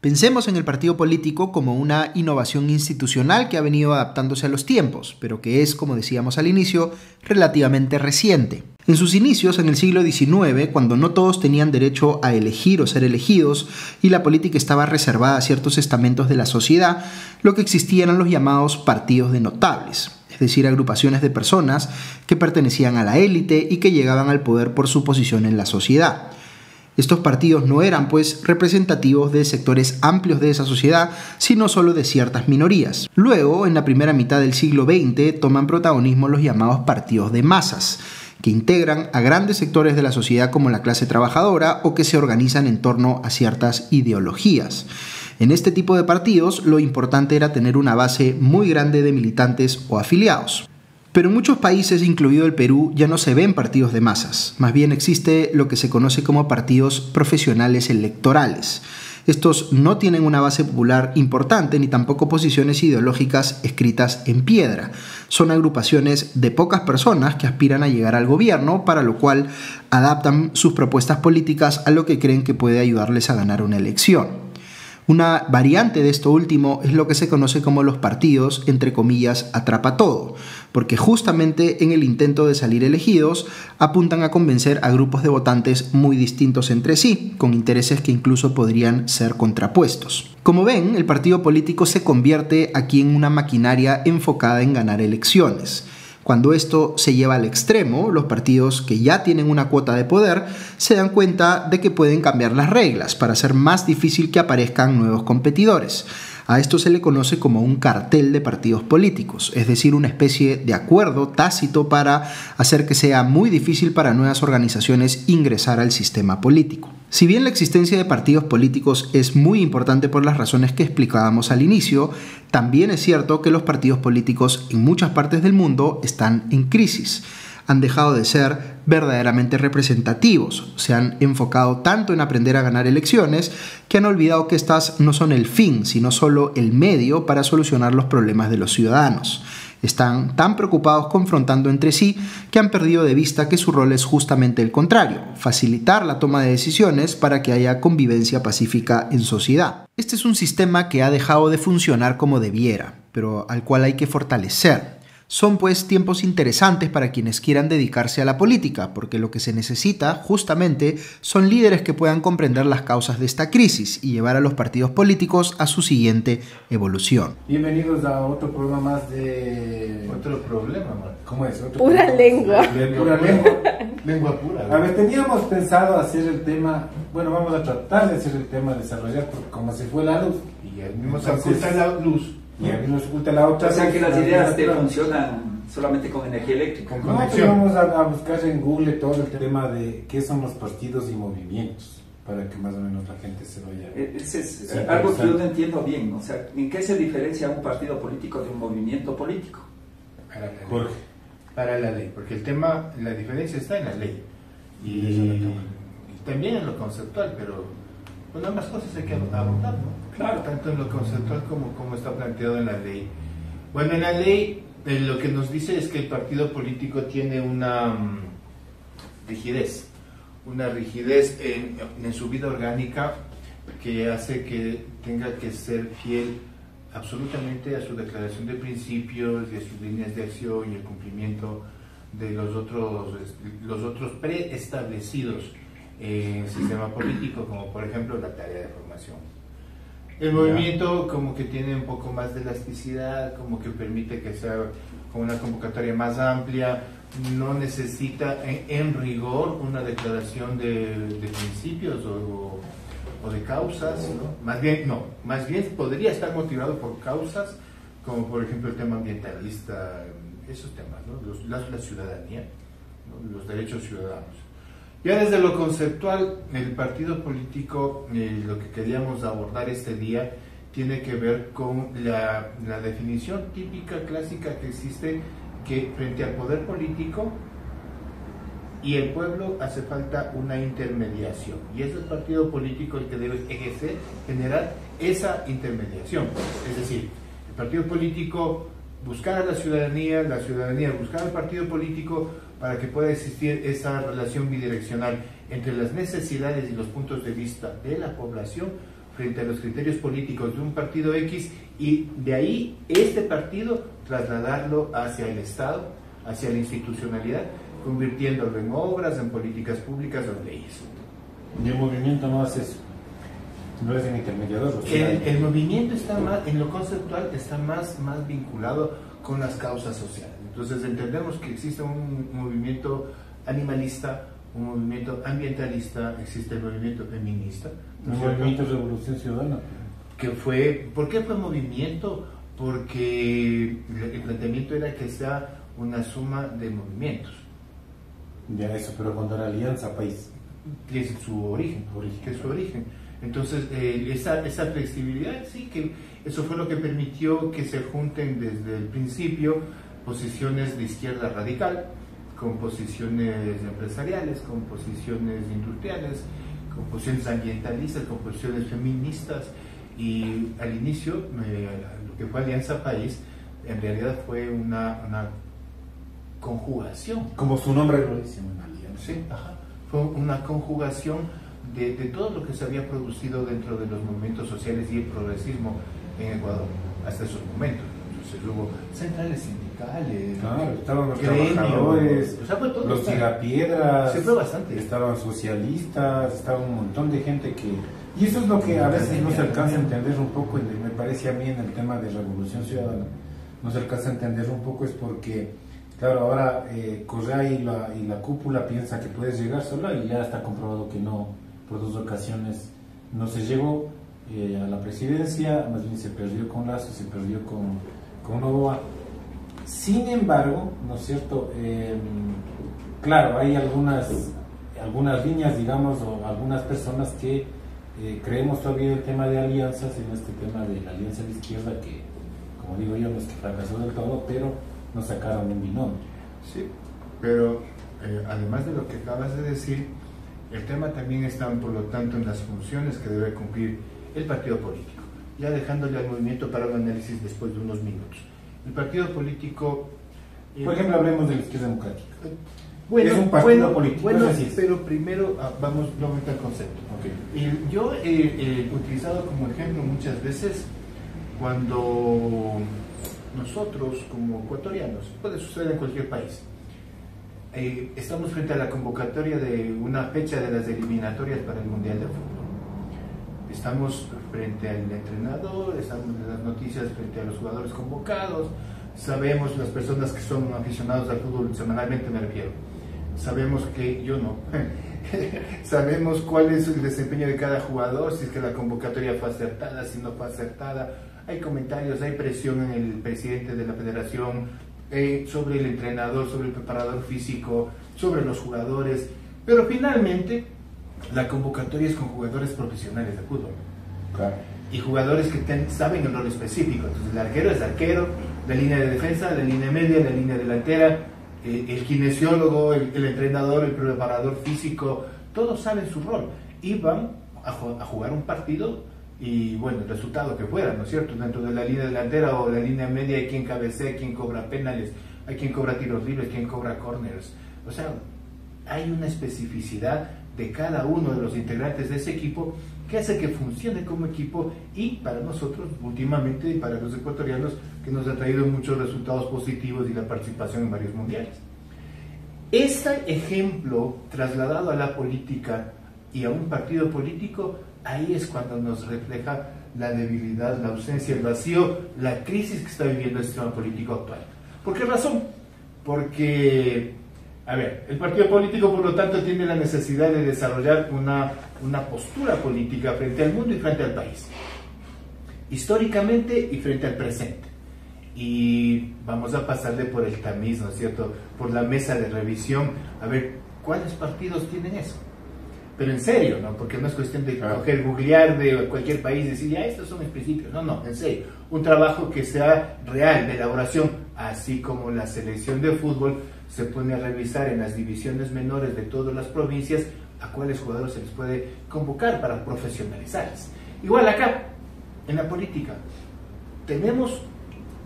Pensemos en el partido político como una innovación institucional que ha venido adaptándose a los tiempos, pero que es, como decíamos al inicio, relativamente reciente. En sus inicios, en el siglo XIX, cuando no todos tenían derecho a elegir o ser elegidos y la política estaba reservada a ciertos estamentos de la sociedad, lo que existían eran los llamados partidos de notables, es decir, agrupaciones de personas que pertenecían a la élite y que llegaban al poder por su posición en la sociedad. Estos partidos no eran, pues, representativos de sectores amplios de esa sociedad, sino solo de ciertas minorías. Luego, en la primera mitad del siglo XX, toman protagonismo los llamados partidos de masas, que integran a grandes sectores de la sociedad como la clase trabajadora o que se organizan en torno a ciertas ideologías. En este tipo de partidos, lo importante era tener una base muy grande de militantes o afiliados. Pero en muchos países, incluido el Perú, ya no se ven partidos de masas. Más bien existe lo que se conoce como partidos profesionales electorales. Estos no tienen una base popular importante ni tampoco posiciones ideológicas escritas en piedra. Son agrupaciones de pocas personas que aspiran a llegar al gobierno, para lo cual adaptan sus propuestas políticas a lo que creen que puede ayudarles a ganar una elección. Una variante de esto último es lo que se conoce como los partidos, entre comillas, atrapatodo, porque justamente en el intento de salir elegidos apuntan a convencer a grupos de votantes muy distintos entre sí, con intereses que incluso podrían ser contrapuestos. Como ven, el partido político se convierte aquí en una maquinaria enfocada en ganar elecciones. Cuando esto se lleva al extremo, los partidos que ya tienen una cuota de poder se dan cuenta de que pueden cambiar las reglas para hacer más difícil que aparezcan nuevos competidores. A esto se le conoce como un cartel de partidos políticos, es decir, una especie de acuerdo tácito para hacer que sea muy difícil para nuevas organizaciones ingresar al sistema político. Si bien la existencia de partidos políticos es muy importante por las razones que explicábamos al inicio, también es cierto que los partidos políticos en muchas partes del mundo están en crisis. Han dejado de ser verdaderamente representativos, se han enfocado tanto en aprender a ganar elecciones que han olvidado que estas no son el fin, sino solo el medio para solucionar los problemas de los ciudadanos. Están tan preocupados confrontando entre sí que han perdido de vista que su rol es justamente el contrario, facilitar la toma de decisiones para que haya convivencia pacífica en sociedad. Este es un sistema que ha dejado de funcionar como debiera, pero al cual hay que fortalecer. Son pues tiempos interesantes para quienes quieran dedicarse a la política, porque lo que se necesita justamente son líderes que puedan comprender las causas de esta crisis y llevar a los partidos políticos a su siguiente evolución. Bienvenidos a otro programa más de... Otro problema, man. ¿Cómo es? Pura lengua. Pura lengua. Lengua pura. A ver, teníamos pensado hacer el tema, bueno, vamos a tratar de hacer el tema, desarrollar, porque como se fue la luz y al mismo Se oculta la luz. y a mí nos oculta la otra. O sea que las ideas te no, funcionan solamente con energía eléctrica. Con pues conexión. vamos a buscar en Google todo el tema de qué son los partidos y movimientos, para que más o menos la gente se vaya. Ese es Sí, algo que yo no entiendo bien. O sea, ¿en qué se diferencia un partido político de un movimiento político? Para la ley. Jorge. Para la ley, porque el tema, la diferencia está en la ley y también en lo conceptual, pero pues ambas cosas hay que abordar, ¿no? Claro. Tanto en lo conceptual como está planteado en la ley. Bueno, en la ley lo que nos dice es que el partido político tiene una rigidez en su vida orgánica que hace que tenga que ser fiel absolutamente a su declaración de principios, de sus líneas de acción y el cumplimiento de los otros preestablecidos en el sistema político, como por ejemplo la tarea de formación. El movimiento como que tiene un poco más de elasticidad, como que permite que sea con una convocatoria más amplia, no necesita en rigor una declaración de principios o de causas, ¿no? Más bien podría estar motivado por causas como por ejemplo el tema ambientalista, esos temas, ¿no? La ciudadanía, ¿no? Los derechos ciudadanos. Ya desde lo conceptual, el partido político, lo que queríamos abordar este día, tiene que ver con la definición típica, clásica que existe, que frente al poder político y el pueblo hace falta una intermediación, y es el partido político el que debe ejercer, generar esa intermediación. Es decir, el partido político buscar a la ciudadanía buscar al partido político para que pueda existir esa relación bidireccional entre las necesidades y los puntos de vista de la población frente a los criterios políticos de un partido X, y de ahí este partido trasladarlo hacia el Estado, hacia la institucionalidad, convirtiéndolo en obras, en políticas públicas o en leyes. Y el movimiento no hace eso, no es un intermediador. El movimiento está más, en lo conceptual, está más vinculado con las causas sociales. Entonces entendemos que existe un movimiento animalista, un movimiento ambientalista, existe el movimiento feminista. ¿No? El movimiento Revolución Ciudadana. ¿Por qué fue movimiento? Porque el planteamiento era que sea una suma de movimientos. Ya eso, pero cuando era Alianza País. Que es su origen. Entonces, esa flexibilidad, sí, que eso fue lo que permitió que se junten desde el principio posiciones de izquierda radical, con posiciones empresariales, con posiciones industriales, con posiciones ambientalistas, con posiciones feministas, y al inicio, lo que fue Alianza País, en realidad fue una conjugación. Como su nombre lo dice, una alianza. Sí, fue una conjugación de todo lo que se había producido dentro de los movimientos sociales y el progresismo en Ecuador hasta esos momentos. Entonces hubo centrales sindicales, claro, estaban los gremios, trabajadores, o sea, fue todo, los tirapiedras, se fue bastante. Estaban socialistas, estaba un montón de gente que... Y eso es lo que a veces no se alcanza a entender un poco, me parece a mí, en el tema de Revolución Ciudadana, no se alcanza a entender un poco, es porque, claro, ahora Correa y la cúpula piensa que puedes llegar sola, y ya está comprobado que no, por 2 ocasiones no se llegó a la presidencia, más bien se perdió con Lazo, se perdió con Noboa. Sin embargo, ¿no es cierto? Claro, hay algunas líneas, digamos, o algunas personas que creemos todavía en el tema de alianzas, en este tema de la alianza de izquierda, que, como digo yo, no es que fracasó del todo, pero nos sacaron un binomio. Sí, pero además de lo que acabas de decir, el tema también está, por lo tanto, en las funciones que debe cumplir el partido político, ya dejándole al movimiento para un análisis después de unos minutos. El partido político... por ejemplo, hablemos de la izquierda democrática. Bueno, es un partido político. Bueno, pero primero vamos nuevamente al concepto. Okay. Yo he utilizado como ejemplo muchas veces cuando nosotros, como ecuatorianos, puede suceder en cualquier país, estamos frente a la convocatoria de una fecha de las eliminatorias para el Mundial de Fútbol. Estamos frente al entrenador, estamos en las noticias frente a los jugadores convocados, sabemos las personas que son aficionados al fútbol semanalmente, me refiero, sabemos que yo no, sabemos cuál es el desempeño de cada jugador, si es que la convocatoria fue acertada, si no fue acertada, hay comentarios, hay presión en el presidente de la federación, sobre el entrenador, sobre el preparador físico, sobre los jugadores, pero finalmente la convocatoria es con jugadores profesionales de fútbol. Claro. Y jugadores que saben el rol específico. Entonces el arquero es arquero, la línea de defensa, la línea media, la línea delantera, el kinesiólogo, el entrenador, el preparador físico, todos saben su rol y van a jugar un partido, y bueno, el resultado que fuera, ¿no es cierto? Dentro de la línea delantera o la línea media hay quien cabecea, hay quien cobra penales, hay quien cobra tiros libres, quien cobra corners. O sea, hay una especificidad de cada uno de los integrantes de ese equipo que hace que funcione como equipo, y para nosotros últimamente, y para los ecuatorianos, que nos ha traído muchos resultados positivos y la participación en varios mundiales. Este ejemplo trasladado a la política y a un partido político, ahí es cuando nos refleja la debilidad, la ausencia, el vacío, la crisis que está viviendo el sistema político actual. ¿Por qué razón? Porque, a ver, el partido político, por lo tanto, tiene la necesidad de desarrollar una postura política frente al mundo y frente al país, históricamente y frente al presente. Y vamos a pasarle por el tamiz, ¿no es cierto?, por la mesa de revisión, a ver cuáles partidos tienen eso. Pero en serio, ¿no? Porque no es cuestión de coger, googlear de cualquier país y decir, ya, estos son mis principios. No, en serio. Un trabajo que sea real, de elaboración, así como la selección de fútbol se pone a revisar en las divisiones menores de todas las provincias a cuáles jugadores se les puede convocar para profesionalizarles. Igual acá, en la política, tenemos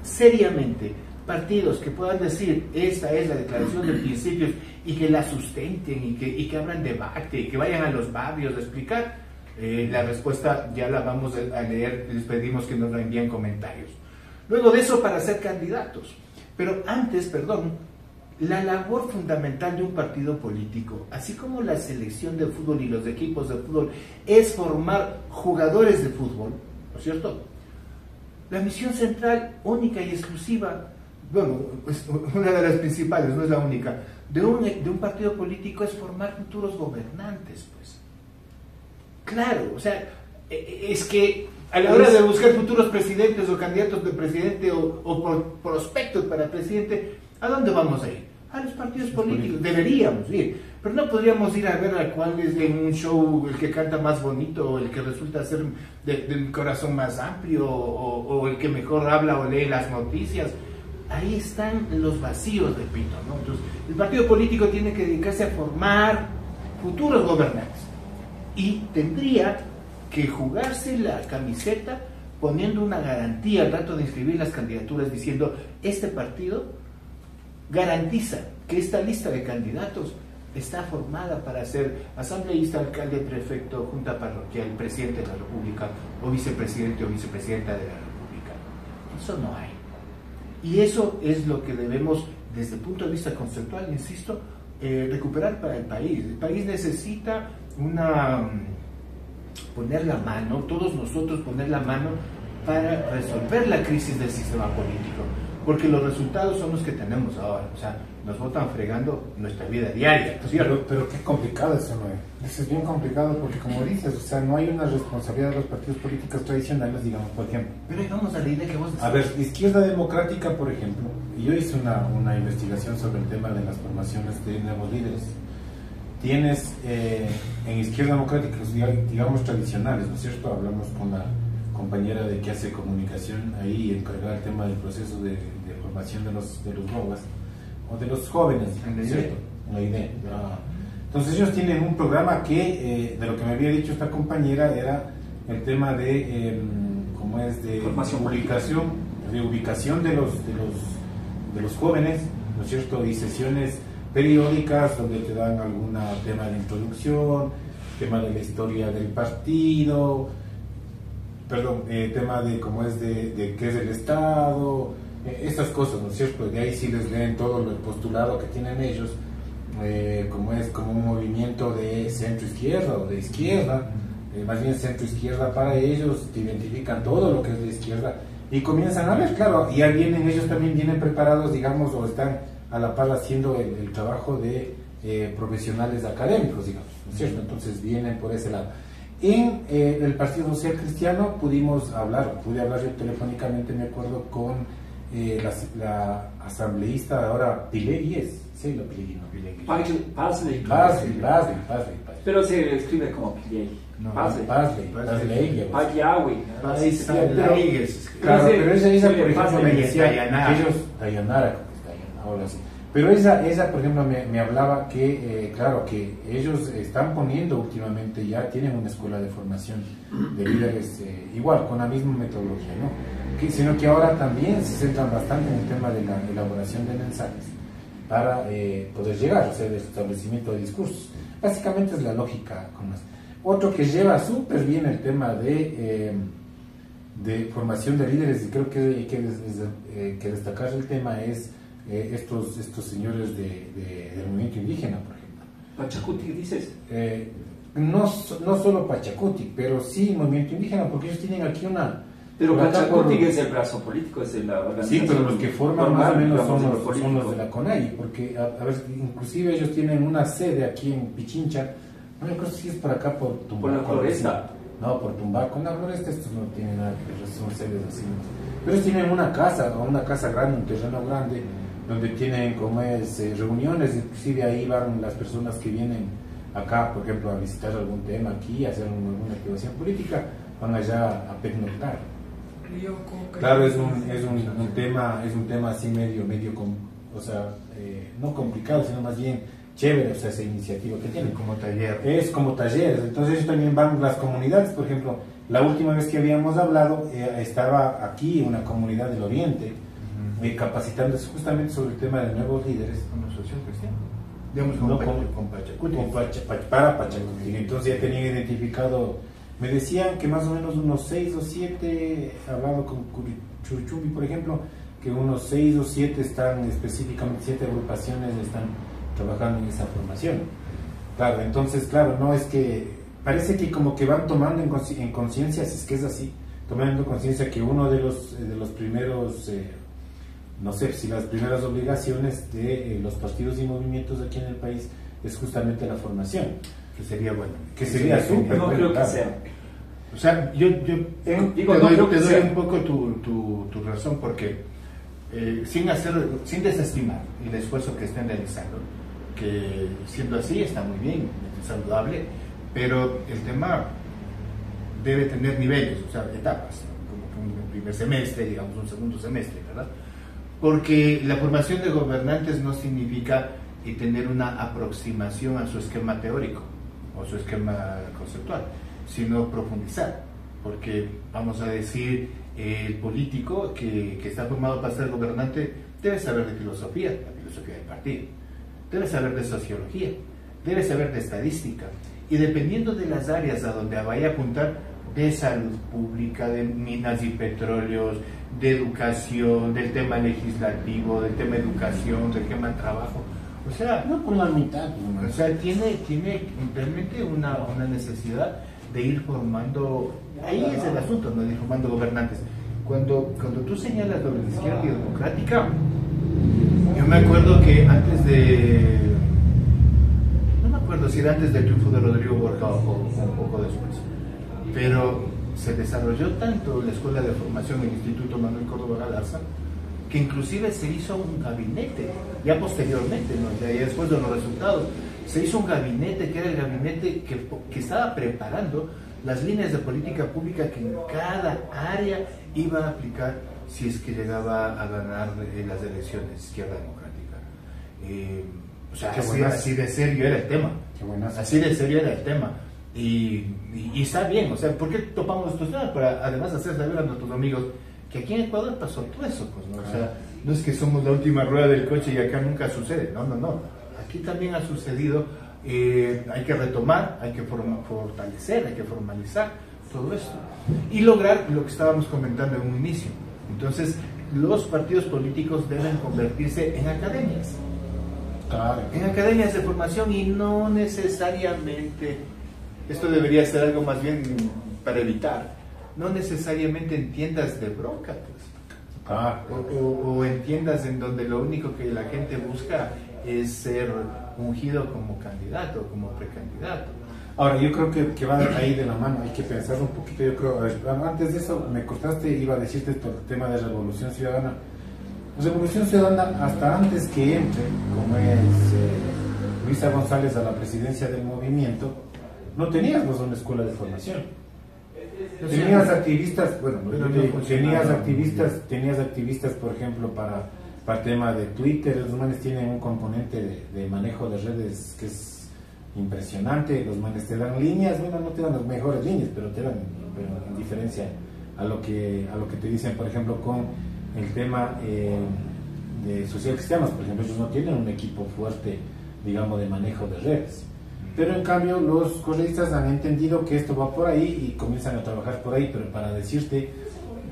seriamente partidos que puedan decir esta es la declaración de principios y que la sustenten y que abran debate y que vayan a los barrios a explicar. La respuesta ya la vamos a leer, les pedimos que nos la envíen comentarios. Luego de eso, para ser candidatos. Pero antes, la labor fundamental de un partido político, así como la selección de fútbol y los equipos de fútbol, es formar jugadores de fútbol, ¿no es cierto? La misión central, única y exclusiva, bueno, pues una de las principales, no es la única, de un partido político es formar futuros gobernantes, pues. Claro, o sea, es que a la hora de buscar futuros presidentes o candidatos de presidente o prospectos para presidente, ¿a dónde vamos a ir? A los partidos políticos, deberíamos ir, pero no podríamos ir a ver a cuál es en un show el que canta más bonito, o el que resulta ser de un corazón más amplio, o el que mejor habla o lee las noticias. Ahí están los vacíos de pito, ¿no? Entonces, el partido político tiene que dedicarse a formar futuros gobernantes y tendría que jugarse la camiseta poniendo una garantía al rato de inscribir las candidaturas, diciendo este partido garantiza que esta lista de candidatos está formada para ser asambleísta, alcalde, prefecto, junta parroquial, presidente de la República o vicepresidente o vicepresidenta de la República. Eso no hay. Y eso es lo que debemos, desde el punto de vista conceptual, insisto, recuperar para el país. El país necesita poner la mano, todos nosotros poner la mano para resolver la crisis del sistema político, porque los resultados son los que tenemos ahora, o sea, nos votan fregando nuestra vida diaria. Pero qué complicado eso, ¿no? Eso es bien complicado porque, como dices, o sea, no hay una responsabilidad de los partidos políticos tradicionales, digamos, por ejemplo. Pero ahí vamos a la idea que vos decís. A ver, Izquierda Democrática, por ejemplo, yo hice una investigación sobre el tema de las formaciones de nuevos líderes. Tienes en Izquierda Democrática, digamos, tradicionales, ¿no es cierto? Hablamos con la compañera de que hace comunicación ahí, encargada del tema del proceso de formación de los GOVAs, o de los jóvenes, ¿no es cierto? La idea. Entonces ellos tienen un programa que, de lo que me había dicho esta compañera, era el tema de, ¿cómo es? De publicación, de ubicación de los jóvenes, ¿no es cierto? Y sesiones periódicas donde te dan algún tema de introducción, tema de la historia del partido, tema de cómo es de qué es el Estado, estas cosas, ¿no es cierto? De ahí sí les leen todo el postulado que tienen ellos, como es como un movimiento de centro-izquierda o de izquierda, más bien centro-izquierda para ellos, te identifican todo lo que es de izquierda y comienzan a ver, claro, y ya vienen, ellos también vienen preparados, digamos, o están a la par haciendo el trabajo de profesionales académicos, digamos, ¿no es cierto? Entonces vienen por ese lado. En el Partido Social Cristiano pude hablar yo telefónicamente, me acuerdo, con la asambleísta ahora Pilegui, sí, la Pilegui, no Pilegui. Pazley. Pero se escribe como Pilegui. No, Pazley. Pazley. Claro, pero ella por ejemplo, me decía, Dayanara, ahora sí. Pero esa por ejemplo, me hablaba que, claro, que ellos están poniendo últimamente, ya tienen una escuela de formación de líderes, igual, con la misma metodología, ¿no? Sino que ahora también se centran bastante en el tema de la elaboración de mensajes para poder llegar, o sea, el establecimiento de discursos. Básicamente es la lógica con más. Otro que lleva súper bien el tema de formación de líderes, y creo que hay que destacar el tema, es estos señores del movimiento indígena, por ejemplo. Pachacutic, dices. No solo Pachacutic, pero sí movimiento indígena, porque ellos tienen aquí una... Pero Pachacutic es el brazo político, es la organización. Sí, pero los que forman más o menos son los de la CONAI, porque a ver, inclusive ellos tienen una sede aquí en Pichincha, no creo si es por acá por Tumbaco. Por la Floresta. No, por Tumbaco, en la Floresta estos no tienen nada que ver, son sedes así. Pero ellos tienen una casa grande, un terreno grande, donde tienen como reuniones, inclusive ahí van las personas que vienen acá, por ejemplo, a visitar algún tema aquí, a hacer alguna activación política, van allá a pernoctar. Claro, es un tema así medio, o sea, no complicado, sino más bien chévere, o sea, esa iniciativa que tienen. Como taller. Es como talleres, entonces ellos también van las comunidades, por ejemplo, la última vez que habíamos hablado, estaba aquí una comunidad del Oriente, capacitándose justamente sobre el tema de nuevos líderes. Una asociación cristiana. Digamos, con Pachacuti. Para Pachacuti. Entonces ya tenían identificado, me decían que más o menos unos 6 o 7, hablado con Churuchumbi, por ejemplo, que unos 6 o 7 están específicamente, 7 agrupaciones están trabajando en esa formación. Claro, entonces, claro, no es que, parece que como que van tomando en conciencia, si es que es así, tomando conciencia que uno de los primeros, no sé si las primeras obligaciones de los partidos y movimientos aquí en el país es justamente la formación. Que sería bueno. Que sería súper no bueno, creo que claro. sea. O sea, yo te doy un poco tu razón, porque sin desestimar el esfuerzo que están realizando, que siendo así está muy bien, es saludable, pero el tema debe tener niveles, o sea, etapas, como un primer semestre, digamos un segundo semestre, ¿verdad? Porque la formación de gobernantes no significa tener una aproximación a su esquema teórico o su esquema conceptual, sino profundizar, porque vamos a decir, el político que está formado para ser gobernante debe saber de filosofía, la filosofía del partido, debe saber de sociología, debe saber de estadística, y dependiendo de las áreas a donde vaya a apuntar, de salud pública, de minas y petróleos, de educación, del tema legislativo, del tema educación, del tema trabajo, o sea, No por la mitad. o sea, tiene realmente una necesidad de ir formando, ahí es el asunto, no de ir formando gobernantes. Cuando tú señalas sobre la izquierda y democrática, yo me acuerdo que no me acuerdo si era antes del triunfo de Rodrigo Borja o un poco después, pero se desarrolló tanto la escuela de formación del Instituto Manuel Córdoba Galarza, que inclusive se hizo un gabinete, ya posteriormente, ¿no? Ya después de los resultados, se hizo un gabinete que era el gabinete que estaba preparando las líneas de política pública que en cada área iba a aplicar si es que llegaba a ganar las elecciones izquierda democrática. O sea, así de serio era el tema. Así de serio era el tema. Y está bien, o sea, ¿por qué topamos estos temas? Para además hacer saber a nuestros amigos que aquí en Ecuador pasó todo eso, pues, ¿no? O sea, no es que somos la última rueda del coche y acá nunca sucede, no. Aquí también ha sucedido, hay que retomar, hay que fortalecer, hay que formalizar todo esto y lograr lo que estábamos comentando en un inicio. Entonces, los partidos políticos deben convertirse en academias. Claro. En academias de formación, y no necesariamente, esto debería ser algo más bien para evitar, no necesariamente en tiendas de bronca, pues. O en tiendas en donde lo único que la gente busca es ser ungido como candidato, como precandidato. Ahora, yo creo que va ahí de la mano, hay que pensar un poquito. Yo creo, antes de eso me cortaste, iba a decirte esto, el tema de Revolución Ciudadana. Revolución Ciudadana, hasta antes que entre, como es Luisa González a la presidencia del movimiento, no tenías una escuela de formación. Tenías activistas, bueno, tenías activistas, por ejemplo, para el tema de Twitter. Los manes tienen un componente de manejo de redes que es impresionante. Los manes te dan líneas, bueno, no te dan las mejores líneas, pero te dan, en diferencia a lo que te dicen, por ejemplo, con el tema de social cristianos, por ejemplo, ellos no tienen un equipo fuerte, digamos, de manejo de redes. Pero en cambio los correístas han entendido que esto va por ahí y comienzan a trabajar por ahí, pero para decirte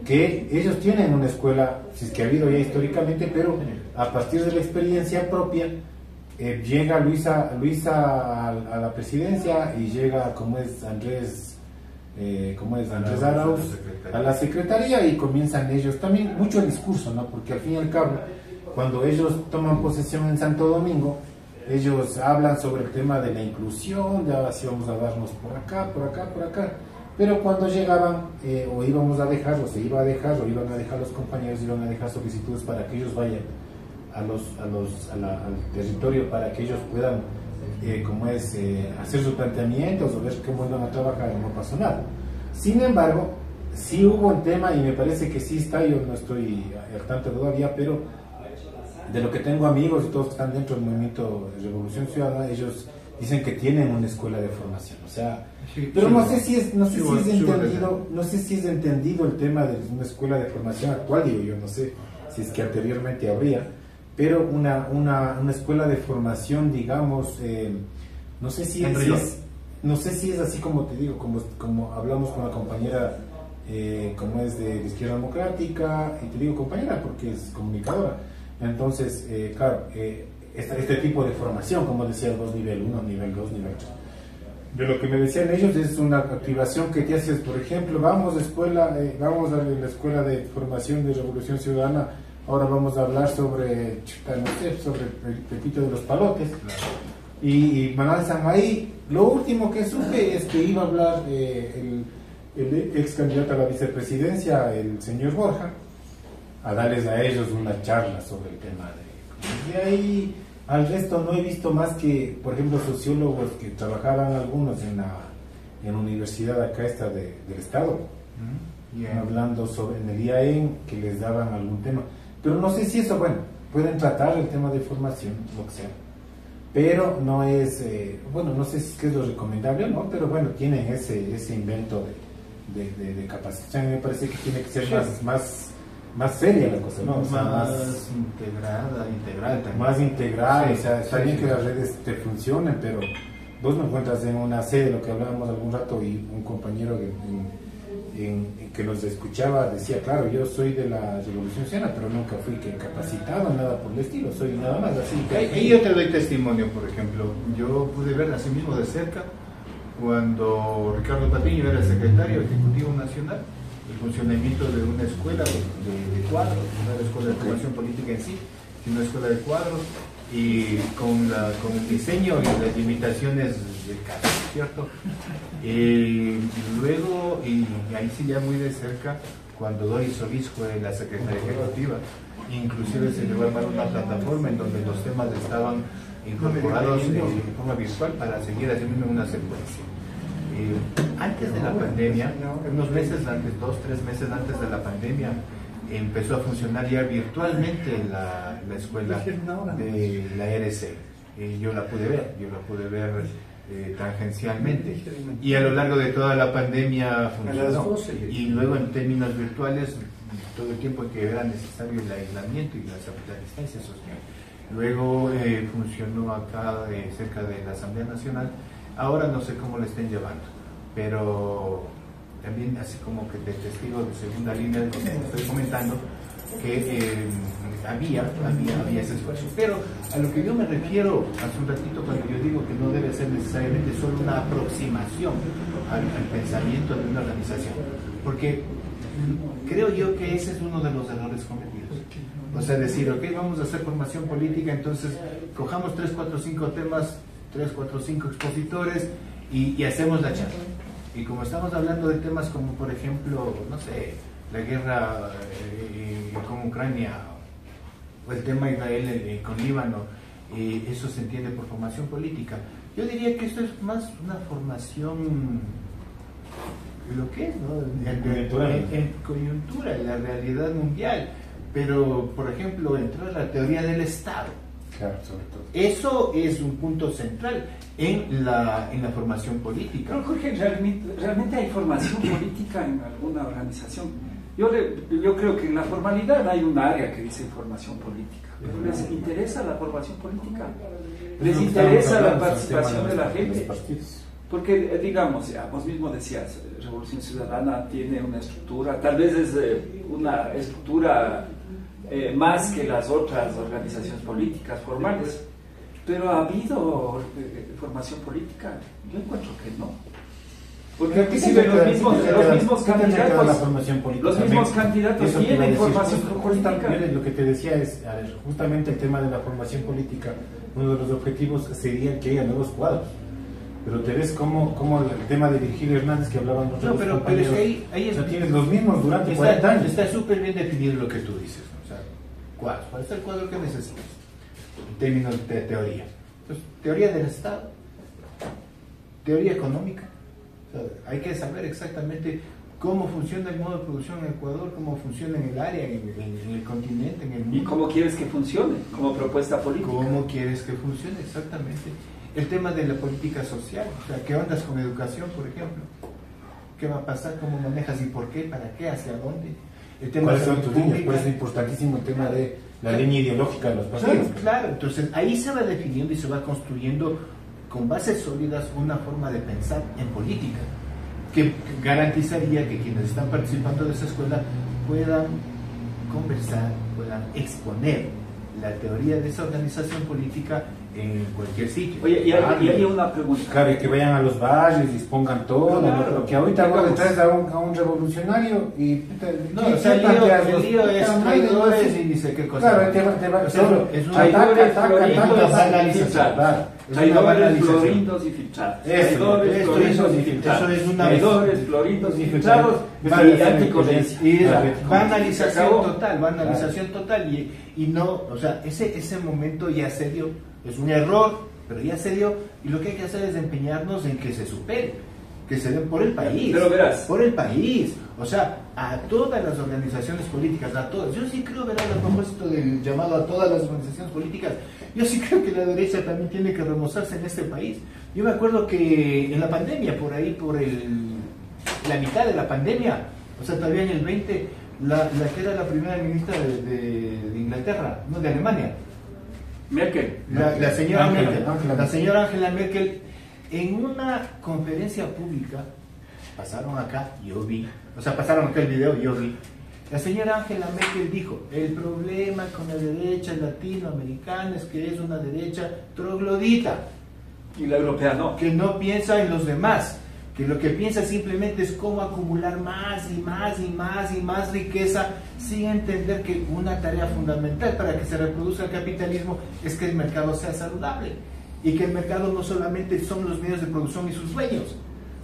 que ellos tienen una escuela, si es que ha habido ya históricamente, pero a partir de la experiencia propia, llega Luisa a la presidencia y llega, como es Andrés Arauz, a la secretaría, y comienzan ellos también mucho el discurso, ¿no? Porque al fin y al cabo, cuando ellos toman posesión en Santo Domingo, ellos hablan sobre el tema de la inclusión, de ahora sí vamos a darnos por acá, pero cuando llegaban, o íbamos a dejar, o se iba a dejar, o iban a dejar los compañeros, iban a dejar solicitudes para que ellos vayan al territorio, para que ellos puedan, hacer sus planteamientos o ver cómo iban a trabajar, no pasó nada. Sin embargo, sí hubo un tema, y me parece que sí está, yo no estoy al tanto todavía, pero de lo que tengo amigos y todos que están dentro del movimiento de Revolución Ciudadana, ellos dicen que tienen una escuela de formación, o sea, Sí, pero sí, no sé si es, no sé sí, si es sí, entendido, no sé si es entendido el tema de una escuela de formación actual, digo yo, no sé si es que anteriormente habría, pero una escuela de formación, digamos, no sé si es, no sé si es así como te digo, como hablamos con la compañera, como es de Izquierda Democrática, y te digo compañera porque es comunicadora, entonces, claro, este tipo de formación, como decía, nivel 1, nivel 2, nivel 3. De lo que me decían ellos es una activación que te haces, por ejemplo, vamos a la escuela de formación de Revolución Ciudadana, ahora vamos a hablar sobre, no sé, sobre el Pepito de los Palotes, y me lanzan ahí. Lo último que supe es que iba a hablar el ex candidato a la vicepresidencia, el señor Borja, a darles a ellos una charla sobre el tema de ahí. Al resto no he visto más que, por ejemplo, sociólogos que trabajaban algunos en la universidad acá del estado, hablando sobre en el IAEN, que les daban algún tema, pero no sé si eso, bueno, pueden tratar el tema de formación, lo que sea, pero no es, bueno, no sé si es lo recomendable o no, pero bueno, tienen ese invento de capacitación. Me parece que tiene que ser más seria la cosa, ¿no? O sea, más integral también. Más integral, Sí, o sea, está sí, bien sí. que las redes te funcionen, pero vos me encuentras en una sede, lo que hablábamos algún rato, y un compañero que nos escuchaba decía, claro, yo soy de la Revolución Ciudadana, pero nunca fui que capacitado, nada por el estilo, soy nada más así. Ahí yo te doy testimonio, por ejemplo. Yo pude ver así mismo de cerca cuando Ricardo Patiño era secretario ejecutivo nacional, el funcionamiento de una escuela de cuadros, no era escuela de formación política en sí, sino una escuela de cuadros, y con el diseño y las limitaciones del caso, ¿cierto? Luego, y ahí sí ya muy de cerca, cuando Doris Solís fue la secretaria ejecutiva, inclusive se llegó a armar una plataforma en donde los temas estaban incorporados en forma virtual para seguir haciendo una secuencia. Antes de la pandemia, unos meses antes, 2-3 meses antes de la pandemia, empezó a funcionar ya virtualmente la escuela de la RC. Yo la pude ver tangencialmente, y a lo largo de toda la pandemia funcionó, y luego en términos virtuales todo el tiempo que era necesario el aislamiento y la distancia social. Luego funcionó acá cerca de la Asamblea Nacional. Ahora no sé cómo le estén llevando, pero también así como que de testigo de segunda línea, como estoy comentando, que había ese esfuerzo. Pero a lo que yo me refiero hace un ratito cuando yo digo que no debe ser necesariamente solo una aproximación al pensamiento de una organización, porque creo yo que ese es uno de los errores cometidos. O sea, decir, ok, vamos a hacer formación política, entonces cojamos 3, 4, 5 temas, 3, 4, 5 expositores y hacemos la charla. Y como estamos hablando de temas como, por ejemplo, no sé, la guerra con Ucrania, o el tema Israel con Líbano, eso se entiende por formación política. Yo diría que esto es más una formación, lo que es, ¿no? En coyuntura, en la realidad mundial. Pero, por ejemplo, entrar a la teoría del Estado. Claro, sobre todo. Eso es un punto central en la formación política. Pero Jorge, ¿realmente hay formación política en alguna organización? Yo creo que en la formalidad hay un área que dice formación política. Pero ¿les interesa la formación política? ¿Les interesa la participación de la gente? Porque, digamos, ya, vos mismo decías, Revolución Ciudadana tiene una estructura, tal vez es una estructura más que las otras organizaciones políticas formales, pero ¿ha habido formación política? Yo encuentro que no. Porque inclusive los mismos candidatos tienen formación política. Lo que te decía es, a ver, justamente el tema de la formación política, uno de los objetivos sería que haya nuevos cuadros. Pero te ves como el tema de Virgilio Hernández que hablaban nosotros. No, pero es que ahí o sea, tienes los mismos durante 40 años. Está súper bien definido lo que tú dices, ¿no? O sea, cuadros. ¿Cuál es el cuadro que necesitas? En términos de teoría. Entonces, teoría del Estado, teoría económica. O sea, hay que saber exactamente cómo funciona el modo de producción en Ecuador, cómo funciona en el área, en el continente, en el mundo. ¿Y cómo quieres que funcione como propuesta política? ¿Cómo quieres que funcione? Exactamente. El tema de la política social, o sea, ¿qué ondas con educación, por ejemplo? ¿Qué va a pasar? ¿Cómo manejas y por qué? ¿Para qué? ¿Hacia dónde? El tema ¿Cuáles de son tus líneas? Por eso es importantísimo el tema de la línea ideológica de los partidos. Claro, entonces ahí se va definiendo y se va construyendo con bases sólidas una forma de pensar en política que garantizaría que quienes están participando de esa escuela puedan conversar, puedan exponer la teoría de esa organización política en cualquier sitio. Oye, y hay una pregunta. Claro, y que vayan a los barrios y expongan todo, Claro. lo que ahorita vos le traes a un revolucionario y... No, o sea, el lío es traidores y dice qué cosa. Claro, te va O sea, es una banalización. Traidores, florindos y filtrados. Traidores, florindos y filtrados. Eso es una... Traidores, florindos y filtrados y anticorrencia. Banalización total. Y no, o sea, ese momento ya se dio. Es un error, pero ya se dio. Y lo que hay que hacer es empeñarnos en que se supere. Que se den por el país. Pero verás. Por el país. O sea, a todas las organizaciones políticas, a todas. Yo sí creo, verás, a propósito del llamado a todas las organizaciones políticas, yo sí creo que la derecha también tiene que remozarse en este país. Yo me acuerdo que en la pandemia, por ahí, la mitad de la pandemia, o sea, todavía en el 20, la que era la primera ministra de Inglaterra, no, de Alemania, Merkel. la señora Angela, Merkel, Angela. la señora Angela Merkel, en una conferencia pública, pasaron acá el video, yo vi. La señora Angela Merkel dijo, el problema con la derecha latinoamericana es que es una derecha troglodita, Y la europea no. que no piensa en los demás, que lo que piensa simplemente es cómo acumular más y más y más y más riqueza, sin entender que una tarea fundamental para que se reproduzca el capitalismo es que el mercado sea saludable, y que el mercado no solamente son los medios de producción y sus dueños,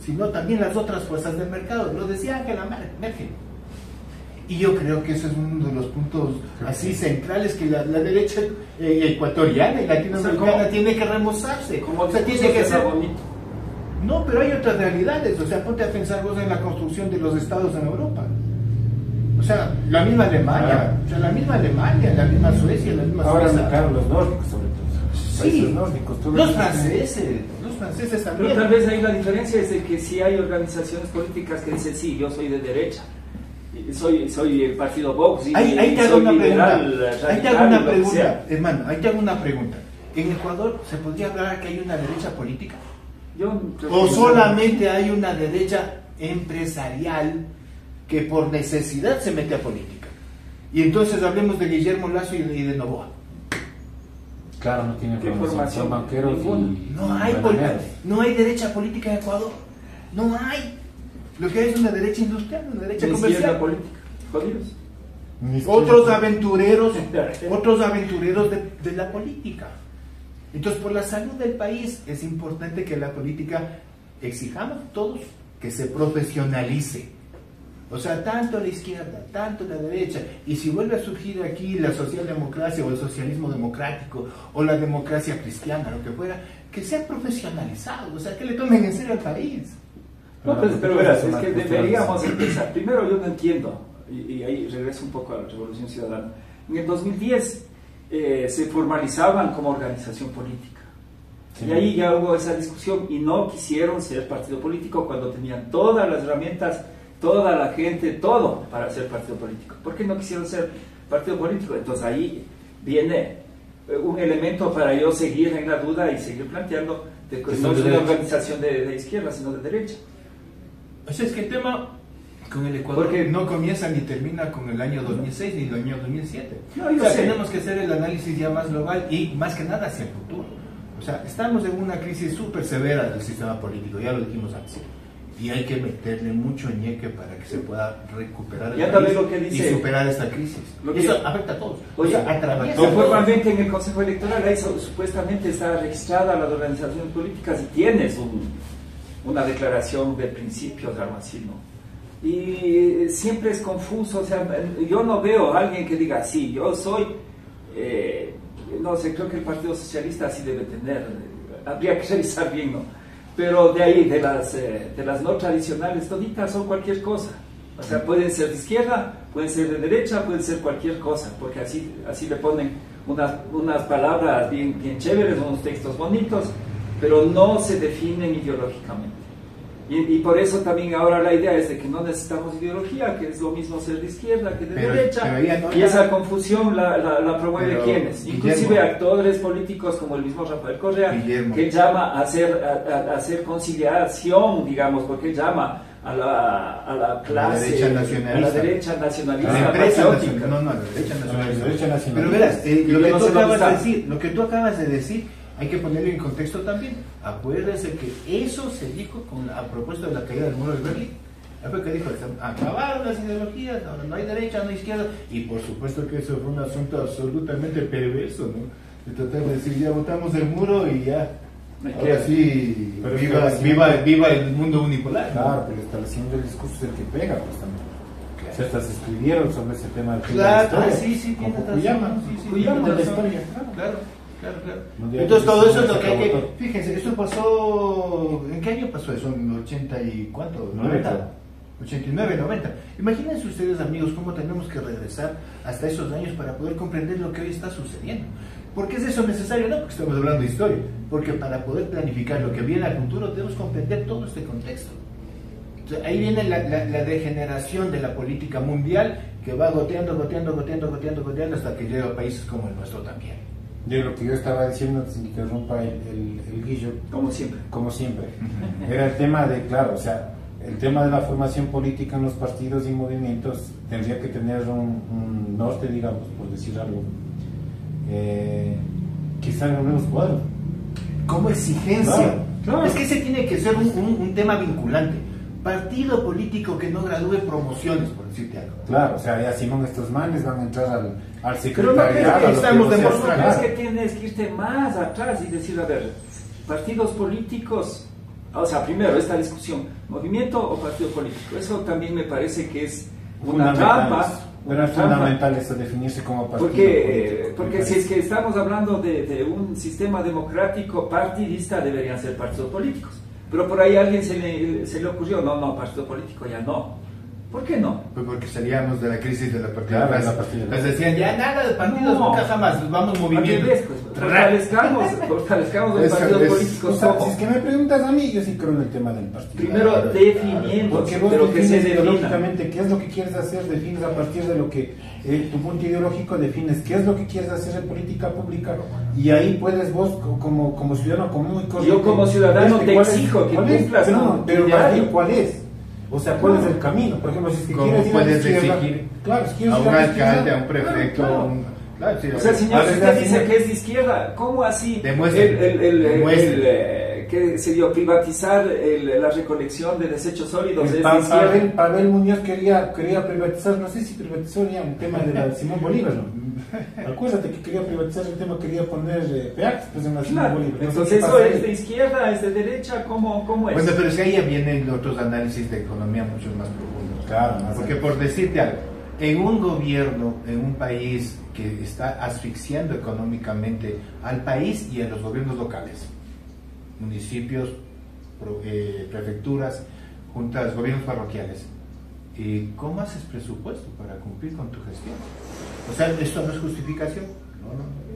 sino también las otras fuerzas del mercado. Lo decía Angela Merkel. Y yo creo que ese es uno de los puntos así centrales que la derecha ecuatoriana y latinoamericana tiene que remozarse. Como tiene que ser bonito. No, pero hay otras realidades. O sea, ponte a pensar vos en la construcción de los estados en Europa. O sea, la misma Alemania, la misma Suecia, la misma Ahora Suiza. claro, los nórdicos sobre todo. Sí, Países nórdicos, todo los eso. franceses también. Pero tal vez ahí la diferencia es de que si hay organizaciones políticas que dicen, sí, yo soy de derecha, soy el partido Vox y Ahí te hago soy una liberal, pregunta. Ahí te radical, hago una lo que pregunta, sea. hermano. Ahí te hago una pregunta. ¿En Ecuador se podría hablar que hay una derecha política? Yo creo ¿O que solamente hay una derecha empresarial que por necesidad se mete a política? Y entonces hablemos de Guillermo Lazo y de Noboa. Claro, no tiene ¿Qué formación? Son banqueros Ninguna. y No no hay derecha política en Ecuador. No hay. Lo que hay es una derecha industrial, una derecha de izquierda comercial. política. Jodidos. Otros aventureros de la política. Entonces, por la salud del país es importante que la política exijamos todos que se profesionalice. O sea, tanto la izquierda, tanto la derecha, y si vuelve a surgir aquí la socialdemocracia o el socialismo democrático o la democracia cristiana, lo que fuera, que sea profesionalizado, o sea, que le tomen en serio al país. No, pues, pero verás, es que deberíamos empezar. Primero, yo no entiendo, y ahí regreso un poco a la Revolución Ciudadana. En el 2010 se formalizaban como organización política. Sí. Y ahí ya hubo esa discusión y no quisieron ser partido político cuando tenían todas las herramientas, toda la gente, todo para ser partido político. ¿Por qué no quisieron ser partido político? Entonces ahí viene un elemento para yo seguir en la duda y seguir planteando de que no es una organización de izquierda, sino de derecha. O sea, es que el tema con el Ecuador Porque no comienza ni termina con el año 2006 ni el año 2007. No, yo o sea, sé. tenemos que hacer el análisis ya más global y más que nada hacia el futuro. O sea, estamos en una crisis súper severa del sistema político, ya lo dijimos antes. Y hay que meterle mucho ñeque para que se pueda recuperar el Ya país también lo que dice, y superar esta crisis. Lo que- Eso afecta a todos. Oye, o sea, atraviesa a todos. formalmente en el Consejo Electoral ahí supuestamente está registrada las organizaciones políticas y tienes una declaración de principios de algo así, ¿no? Y siempre es confuso, o sea, yo no veo a alguien que diga, sí, yo soy, no sé, creo que el Partido Socialista así debe tener, habría que revisar bien, ¿no? Pero de ahí, de las no tradicionales, toditas son cualquier cosa. O sea, pueden ser de izquierda, pueden ser de derecha, pueden ser cualquier cosa, porque así le ponen unas palabras bien chéveres, unos textos bonitos, pero no se definen ideológicamente. Y por eso también ahora la idea es de que no necesitamos ideología, que es lo mismo ser de izquierda que de derecha, y esa confusión la promueve quienes, inclusive actores políticos como el mismo Rafael Correa, que llama a hacer conciliación, digamos, porque llama a la clase, a la derecha nacionalista, patriótica. No, a la derecha nacionalista. Pero verás, lo que tú acabas de decir, hay que ponerlo en contexto también. Acuérdense que eso se dijo a propósito de la caída del muro de Berlín. Fue que dijo, acabaron las ideologías, ahora no hay derecha, no hay izquierda, y por supuesto que eso fue un asunto absolutamente perverso, ¿no? De tratar de decir, ya botamos el muro y ya, ahora sí, viva el mundo unipolar. Claro, pero estableciendo el discurso del que pega, pues también. Claro. Ciertas escribieron sobre ese tema del sí, tiene razón. Cuyama de la historia, claro. Entonces todo eso es lo que hay que... Fíjense, eso pasó... ¿En qué año pasó eso? ¿En 80 y cuánto? 90. 89, 90. Imagínense ustedes, amigos, cómo tenemos que regresar hasta esos años para poder comprender lo que hoy está sucediendo. ¿Por qué es eso necesario? No porque estamos hablando de historia, porque para poder planificar lo que viene al futuro debemos comprender todo este contexto. Entonces, ahí viene la degeneración de la política mundial que va goteando hasta que llega a países como el nuestro también. Yo lo que yo estaba diciendo, sin que interrumpa el Guillo, como siempre, era el tema de, claro, o sea, el tema de la formación política en los partidos y movimientos tendría que tener un norte, digamos, por decir algo, quizá en unos cuadros. Como exigencia. Claro. Es que ese tiene que ser un tema vinculante. Partido político que no gradúe promociones, por decirte algo. Claro, o sea, ya Simón, estos manes van a entrar al secretariado. Pero no estamos demostrando. Es que tienes que irte más atrás y decir, a ver, partidos políticos, o sea, primero esta discusión, movimiento o partido político, eso también me parece que es una trampa. Pero es fundamental eso, definirse como partido político. Porque si es que estamos hablando de un sistema democrático partidista, deberían ser partidos políticos. Pero por ahí a alguien se le ocurrió, no, partido político ya no. ¿Por qué no? Pues porque salíamos de la crisis de la partida. Les decían, ya nada de partidos, nunca jamás, vamos movimiento. Fortalezcamos los partidos políticos. O sea, si es que me preguntas a mí, yo sí creo en el tema del partido. Primero definiendo, porque vos defines ideológicamente qué es lo que quieres hacer, defines a partir de lo que tu punto ideológico defines qué es lo que quieres hacer en política pública, y ahí puedes vos como ciudadano común y corriente. Yo como ciudadano te exijo que cumplas. Pero ¿cuál es? O sea, ¿cuál es el camino? Por ejemplo, si es que quieres ir puedes exigir a un alcalde, a un prefecto? O sea, señor, si usted dice que es de izquierda, ¿cómo así? Demuestre. Que se dio privatizar la recolección de desechos sólidos es de izquierda. Pavel Muñoz quería privatizar, no sé si privatizó ya un tema de la Simón Bolívar, ¿no? Acuérdate que quería privatizar el tema, quería poner peajes pues, en la Simón Bolívar. Entonces, ¿eso es de izquierda, es de derecha? ¿Cómo es? Bueno, pero es que ahí vienen otros análisis de economía mucho más profundos. Claro, porque por decirte algo, en un gobierno, en un país que está asfixiando económicamente al país y a los gobiernos locales, municipios, prefecturas, juntas, gobiernos parroquiales, ¿cómo haces presupuesto para cumplir con tu gestión? O sea, esto no es justificación.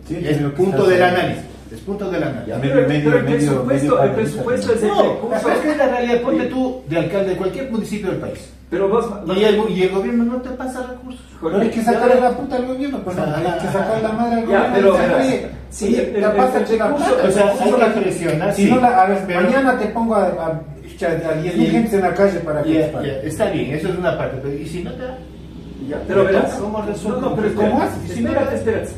Sí, es el punto del análisis. Es punto del análisis. Pero el presupuesto es el recurso. Es que es la realidad. Ponte tú de alcalde de cualquier municipio del país. Pero vos, y el gobierno no te pasa recursos. Pero hay que sacarle la puta al gobierno, pues hay que sacarle la madre al gobierno. Pero sí, o sea, hay que presionar. Si no, a ver, mañana te pongo a 10.000 gente en la calle para que está bien, eso es una parte, pero ¿y si no te da? Pero verás, ¿cómo resuelve? No, pero ¿cómo haces? Espérate.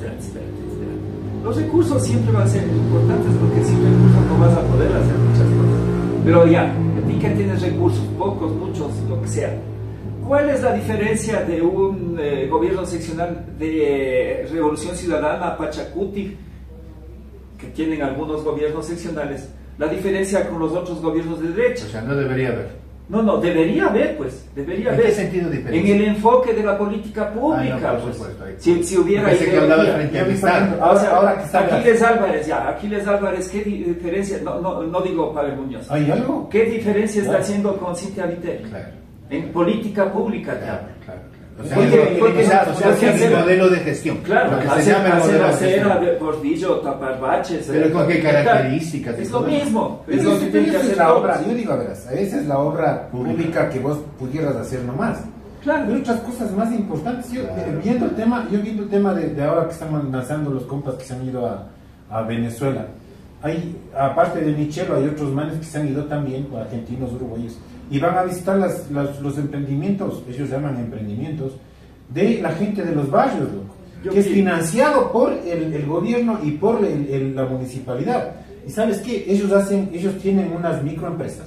Los recursos siempre van a ser importantes porque sin recursos no vas a poder hacer muchas cosas. Pero ya, ni que tienes recursos, pocos, muchos, lo que sea. ¿Cuál es la diferencia de un gobierno seccional de Revolución Ciudadana, Pachacuti, que tienen algunos gobiernos seccionales? La diferencia con los otros gobiernos de derecha. O sea, no debería haber. No, debería haber, pues. Debería haber. ¿En qué sentido diferente? En el enfoque de la política pública. No, por pues. supuesto. Si hubiera ideología. Ahora, Aquiles Álvarez, ¿qué diferencia? No digo Pavel Muñoz. ¿Hay algo? ¿Qué diferencia está haciendo con Cintia Viteri? Claro. En política pública te hablo. Claro. Porque es el modelo de gestión. Claro, lo que se hacer llama el modelo de gestión. acera, bordillo, tapar baches. Pero con qué características. Es lo mismo. Es Es lo que tiene que esa hacer es la todos. obra, yo digo, a ver, esa es la obra pública que vos pudieras hacer nomás. Claro. Hay otras cosas más importantes. Yo viendo el tema de ahora que están lanzando los compas que se han ido a Venezuela. Hay, aparte de Michelo, hay otros manes que se han ido también, argentinos, uruguayos, y van a visitar los emprendimientos, ellos llaman emprendimientos, de la gente de los barrios, loco, que es financiado por el gobierno y por la municipalidad. Y ¿sabes qué? Ellos tienen unas microempresas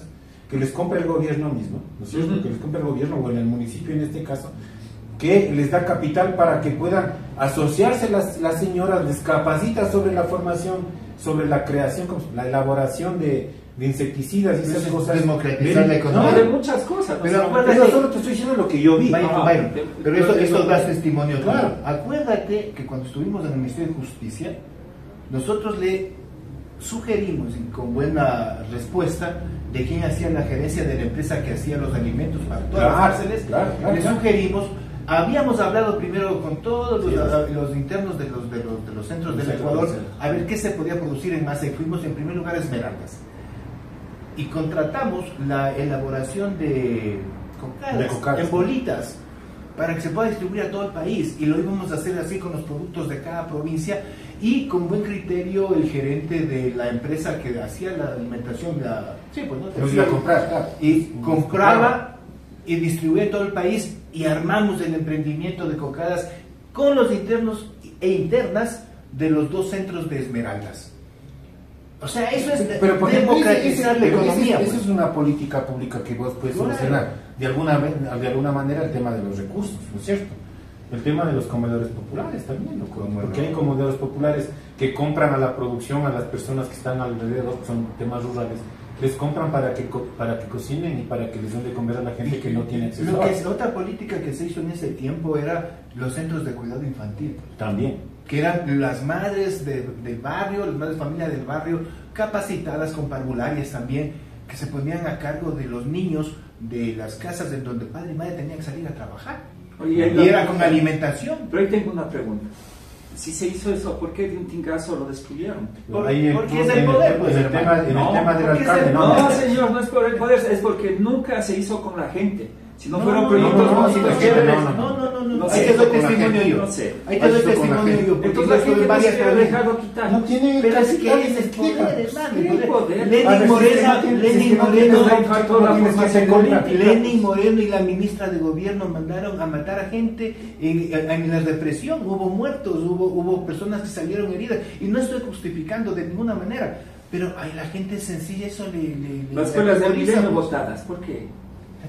que les compra el gobierno mismo, ¿no es cierto? Que les compra el gobierno, o en el municipio en este caso, que les da capital para que puedan asociarse las señoras, les capacita sobre la formación, sobre la creación, la elaboración de insecticidas y esas cosas. Democratizar la economía. No, de muchas cosas. Pero solo te estoy diciendo lo que yo vi. Byron, pero eso da testimonio. Claro. Acuérdate que cuando estuvimos en el Ministerio de Justicia, nosotros le sugerimos, y con buena respuesta, de quién hacía la gerencia de la empresa que hacía los alimentos para todas las cárceles, le sugerimos. Habíamos hablado primero con todos los internos de los centros del Ecuador a ver qué se podía producir en masa, y fuimos en primer lugar a Esmeraldas y contratamos la elaboración de cocadas en bolitas para que se pueda distribuir a todo el país, y lo íbamos a hacer así con los productos de cada provincia, y con buen criterio el gerente de la empresa que hacía la alimentación compraba y distribuía en todo el país, y armamos el emprendimiento de cocadas con los internos e internas de los dos centros de Esmeraldas. O sea, eso es democratizar la economía. Esa es una política pública que vos puedes solucionar de alguna manera el tema de los recursos, ¿no es cierto? El tema de los comedores populares también, ¿no? Porque hay comedores populares que compran a la producción, a las personas que están alrededor, que son temas rurales, les compran para que cocinen y para que les den de comer a la gente que no tiene acceso. Otra política que se hizo en ese tiempo era los centros de cuidado infantil. También. Que eran las madres del barrio, las madres de familia del barrio, capacitadas con parvularias también, que se ponían a cargo de los niños de las casas en donde padre y madre tenían que salir a trabajar. Oye, y era con alimentación. Pero ahí tengo una pregunta. Si se hizo eso, ¿por qué de un tingazo lo destruyeron? Porque es el poder, pues, en el tema del alcalde, no, señor, no es por el poder, es porque nunca se hizo con la gente. Si no fueron proyectos no, ahí te doy testimonio yo. Ahí te doy testimonio yo. Entonces la gente no se ha dejado quitar. No tiene, pero es que ese es el poder, Lenin Moreno y la ministra de gobierno mandaron a matar a gente en la represión. Hubo muertos, hubo personas que salieron heridas, y no estoy justificando de ninguna manera, pero a la gente sencilla eso las escuelas de Milenio votadas, ¿por qué?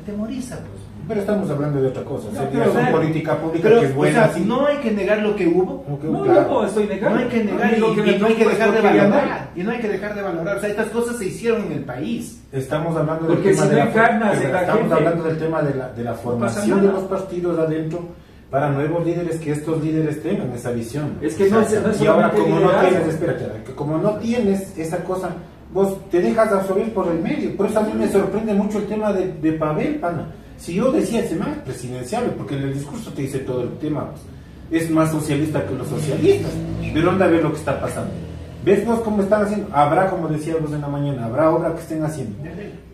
Atemoriza, pues. Pero estamos hablando de otra cosa. Pero son política pública que es buena. O sea, no hay que negar lo que hubo. No estoy negando. No hay que negar y no hay que dejar de valorar. Y no hay que dejar de valorar. O sea, estas cosas se hicieron en el país. Estamos hablando del tema del tema de la formación de los partidos adentro para nuevos líderes, que estos líderes tengan esa visión. Es que no es y ahora como no tienes esa cosa, vos te dejas absorber por el medio. Por eso a mí me sorprende mucho el tema de Pavel, pana. Si yo decía ese más presidencial, porque en el discurso te dice todo el tema, pues, es más socialista que los socialistas, pero anda a ver lo que está pasando. ¿Ves vos cómo están haciendo? Habrá, como decíamos en la mañana, habrá obra que estén haciendo.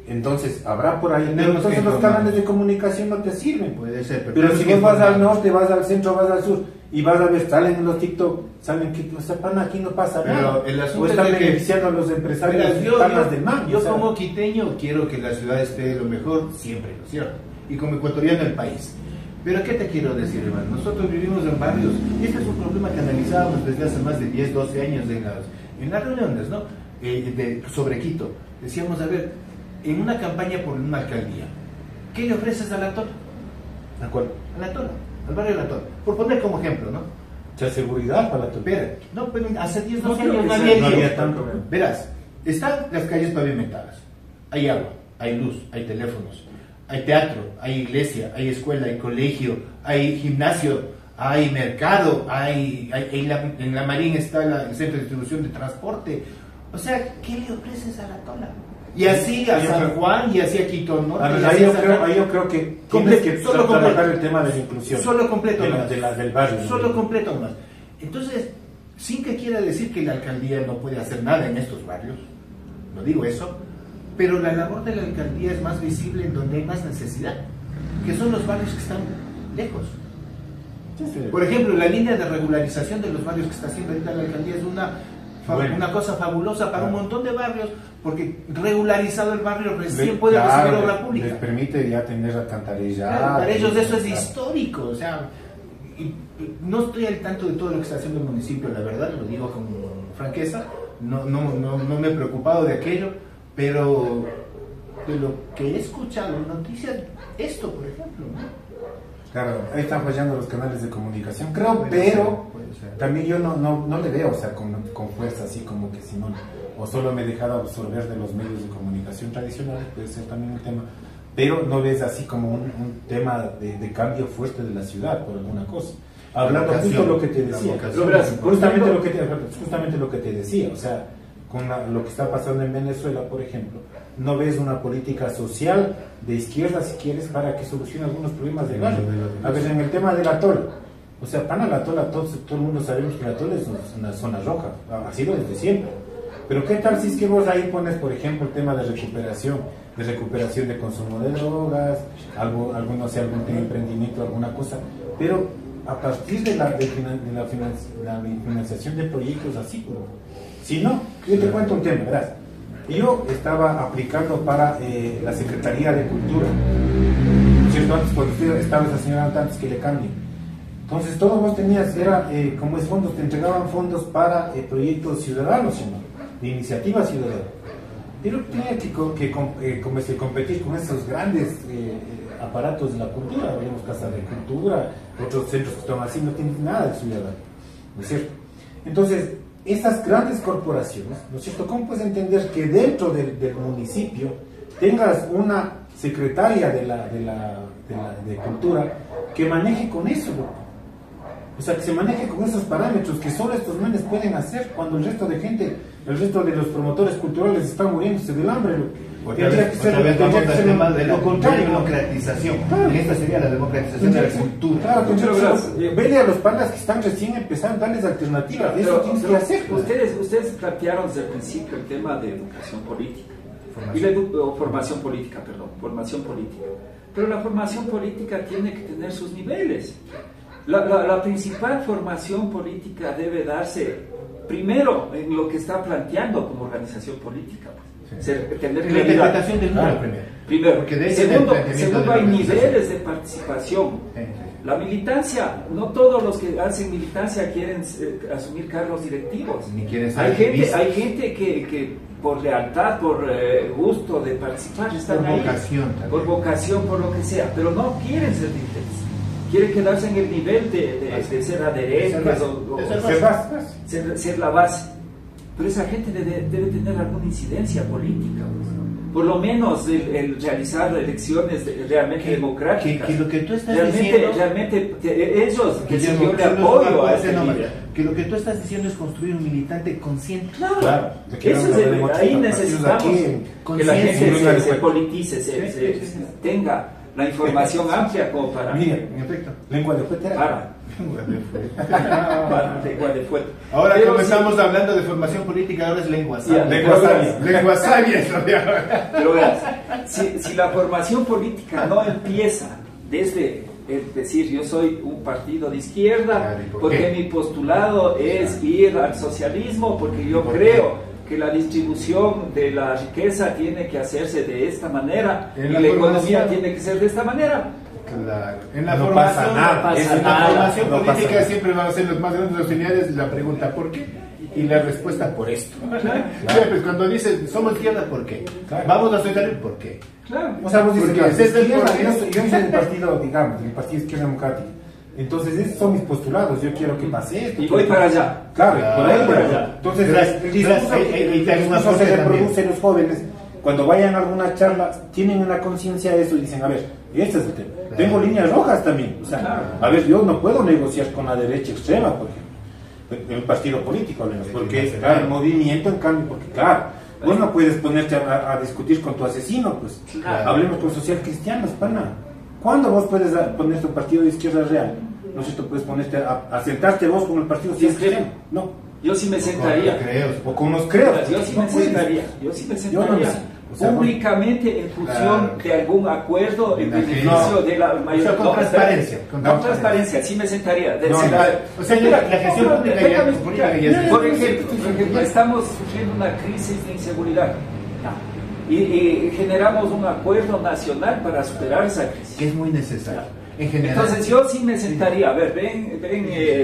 Entonces, habrá por ahí. Pero entonces los canales de comunicación no te sirven. Puede ser. Pero si vos vas al norte, vas al centro, vas al sur, y vas a ver, salen en los TikTok, saben que, o sea, pana, aquí no pasa nada. El asunto o están es de beneficiando a los empresarios panas del mar. Yo como quiteño quiero que la ciudad esté lo mejor siempre, ¿no es cierto? Y como ecuatoriano el país. Pero ¿qué te quiero decir, hermano? Nosotros vivimos en barrios, y este es un problema que analizábamos desde hace más de 10, 12 años en las reuniones, ¿no? Sobre Quito. Decíamos, a ver, en una campaña por una alcaldía, ¿qué le ofreces a la Tona? ¿A cuál? A la Tona, al barrio de la Tona. Por poner como ejemplo, ¿no? ¿Mucha seguridad para la Tona? No, pero hace 10, 12 creo años que no había tanto. Verás, están las calles pavimentadas, hay agua, hay luz, hay teléfonos, hay teatro, hay iglesia, hay escuela, hay colegio, hay gimnasio, hay mercado, en la Marín está el centro de distribución de transporte. O sea, ¿qué le ofreces a la Tona? Y así a San Juan y así a Quito Norte. Ahí yo creo que tienes que trabajar el tema de la inclusión. Solo completo del barrio. Solo completo más. Entonces, sin que quiera decir que la alcaldía no puede hacer nada en estos barrios, no digo eso, pero la labor de la alcaldía es más visible en donde hay más necesidad, que son los barrios que están lejos. Por ejemplo, la línea de regularización de los barrios que está haciendo ahorita la alcaldía es una cosa fabulosa para un montón de barrios, porque regularizado el barrio recién puede recibir obra pública. Les permite ya tener alcantarillado. Claro, para ellos eso es histórico, o sea, y no estoy al tanto de todo lo que está haciendo el municipio, la verdad, lo digo con franqueza, no me he preocupado de aquello, pero de lo que he escuchado en noticias, esto por ejemplo, ¿no? Claro, ahí están fallando los canales de comunicación, creo, pero también yo no le veo, o sea, con fuerza, así como que si no, o solo me he dejado absorber de los medios de comunicación tradicionales, puede ser también un tema, pero no ves así como un tema de cambio fuerte de la ciudad por alguna cosa. Hablando justo lo que te decía, justamente lo que te decía, o sea, con lo que está pasando en Venezuela, por ejemplo, no ves una política social de izquierda, si quieres, para que solucione algunos problemas del barrio. A ver, en el tema del atol, o sea, para el atol, todo el mundo sabemos que el atol es una zona roja, ha sido desde siempre. Pero ¿qué tal si es que vos ahí pones, por ejemplo, el tema de recuperación de consumo de drogas, algún emprendimiento, alguna cosa, pero a partir de la financiación de proyectos así, si no, yo te cuento un tema, ¿verdad? Yo estaba aplicando para la Secretaría de Cultura, ¿cierto? Antes, cuando estaba esa señora antes que le cambien. Entonces, todo vos tenías, era como es fondos, te entregaban fondos para proyectos ciudadanos, ¿no? De iniciativa ciudadana. Pero tenía que competir con esos grandes aparatos de la cultura, hablemos Casa de Cultura, otros centros que están así, no tienen nada de ciudadano, ¿no es cierto? Entonces, esas grandes corporaciones, ¿no es cierto? ¿Cómo puedes entender que dentro del municipio tengas una secretaria de cultura que maneje con eso, loco? O sea, que se maneje con esos parámetros que solo estos manes pueden hacer cuando el resto de gente, el resto de los promotores culturales están muriéndose del hambre, loco. Tendría que ser lo contrario, la democratización. Claro. Y esta sería la democratización de la cultura. Claro, vele a los pandas que están recién empezando, darles alternativas. Eso tienes que hacer. Ustedes plantearon desde el principio el tema de educación política. Formación política. Pero la formación política tiene que tener sus niveles. La principal formación política debe darse primero en lo que está planteando como organización política. Tener la interpretación del número primero. Segundo, hay niveles de participación. La militancia, no todos los que hacen militancia quieren asumir cargos directivos. Ni quieren ser hay gente que por lealtad, por gusto de participar, están por ahí, vocación por vocación, por lo que sea, pero no quieren ser dirigentes. Quieren quedarse en el nivel de ser adherentes o ser la base. Pero esa gente debe tener alguna incidencia política, por lo menos el realizar elecciones realmente democráticas. Que lo que tú estás diciendo, ellos, que si yo le apoyo a ese líder. Que lo que tú estás diciendo es construir un militante consciente. Claro. Ahí necesitamos que la gente se politice, tenga la información amplia como para... Mira, en efecto, lengua de fuerte. Ahora como estamos hablando de formación política, ahora es lengua sabia. Lengua sabia. Pero verás, si la formación política no empieza desde decir yo soy un partido de izquierda, porque mi postulado es ir al socialismo, porque yo creo que la distribución de la riqueza tiene que hacerse de esta manera y la economía tiene que ser de esta manera. Claro. En la formación política siempre van a ser los más grandes auxiliares la pregunta ¿por qué? Y la respuesta por esto. Claro. Pues cuando dices somos izquierda, ¿por qué? Claro. Vamos a socialismo, ¿por qué? Claro. O sea, vos dices que yo soy del partido, digamos, del partido Izquierda Democrática. Entonces, esos son mis postulados. Yo quiero que pase esto. Y voy para allá. Claro, por allá. Entonces, el discurso se reproduce en los jóvenes. Cuando vayan a alguna charla, tienen una conciencia de eso y dicen, a ver, este es el tema. Claro. Tengo líneas rojas también. O sea, claro. A ver, yo no puedo negociar con la derecha extrema, por ejemplo. En un partido político, hablemos, porque el movimiento, en cambio, porque claro, Vos no puedes ponerte a discutir con tu asesino, pues. Claro. Hablemos con social cristianos, pana. ¿Cuándo vos puedes ponerte un partido de izquierda real? No sé si tú puedes ponerte a sentarte vos con el partido social cristiano. No. Yo sí me sentaría. O con los creos. Yo sí No me puedes. sentaría. Yo sí me Yo no sentaría. me- o sea, Públicamente en función de algún acuerdo en No, beneficio de la mayoría. o sea, con transparencia, con Con transparencia, sí me sentaría. No, O sea, la gestión pública ya, política ya es- Por ejemplo, estamos sufriendo una crisis de inseguridad y generamos un acuerdo nacional para superar esa crisis. que es muy necesario. En general. Entonces yo sí me sentaría, a ver, ven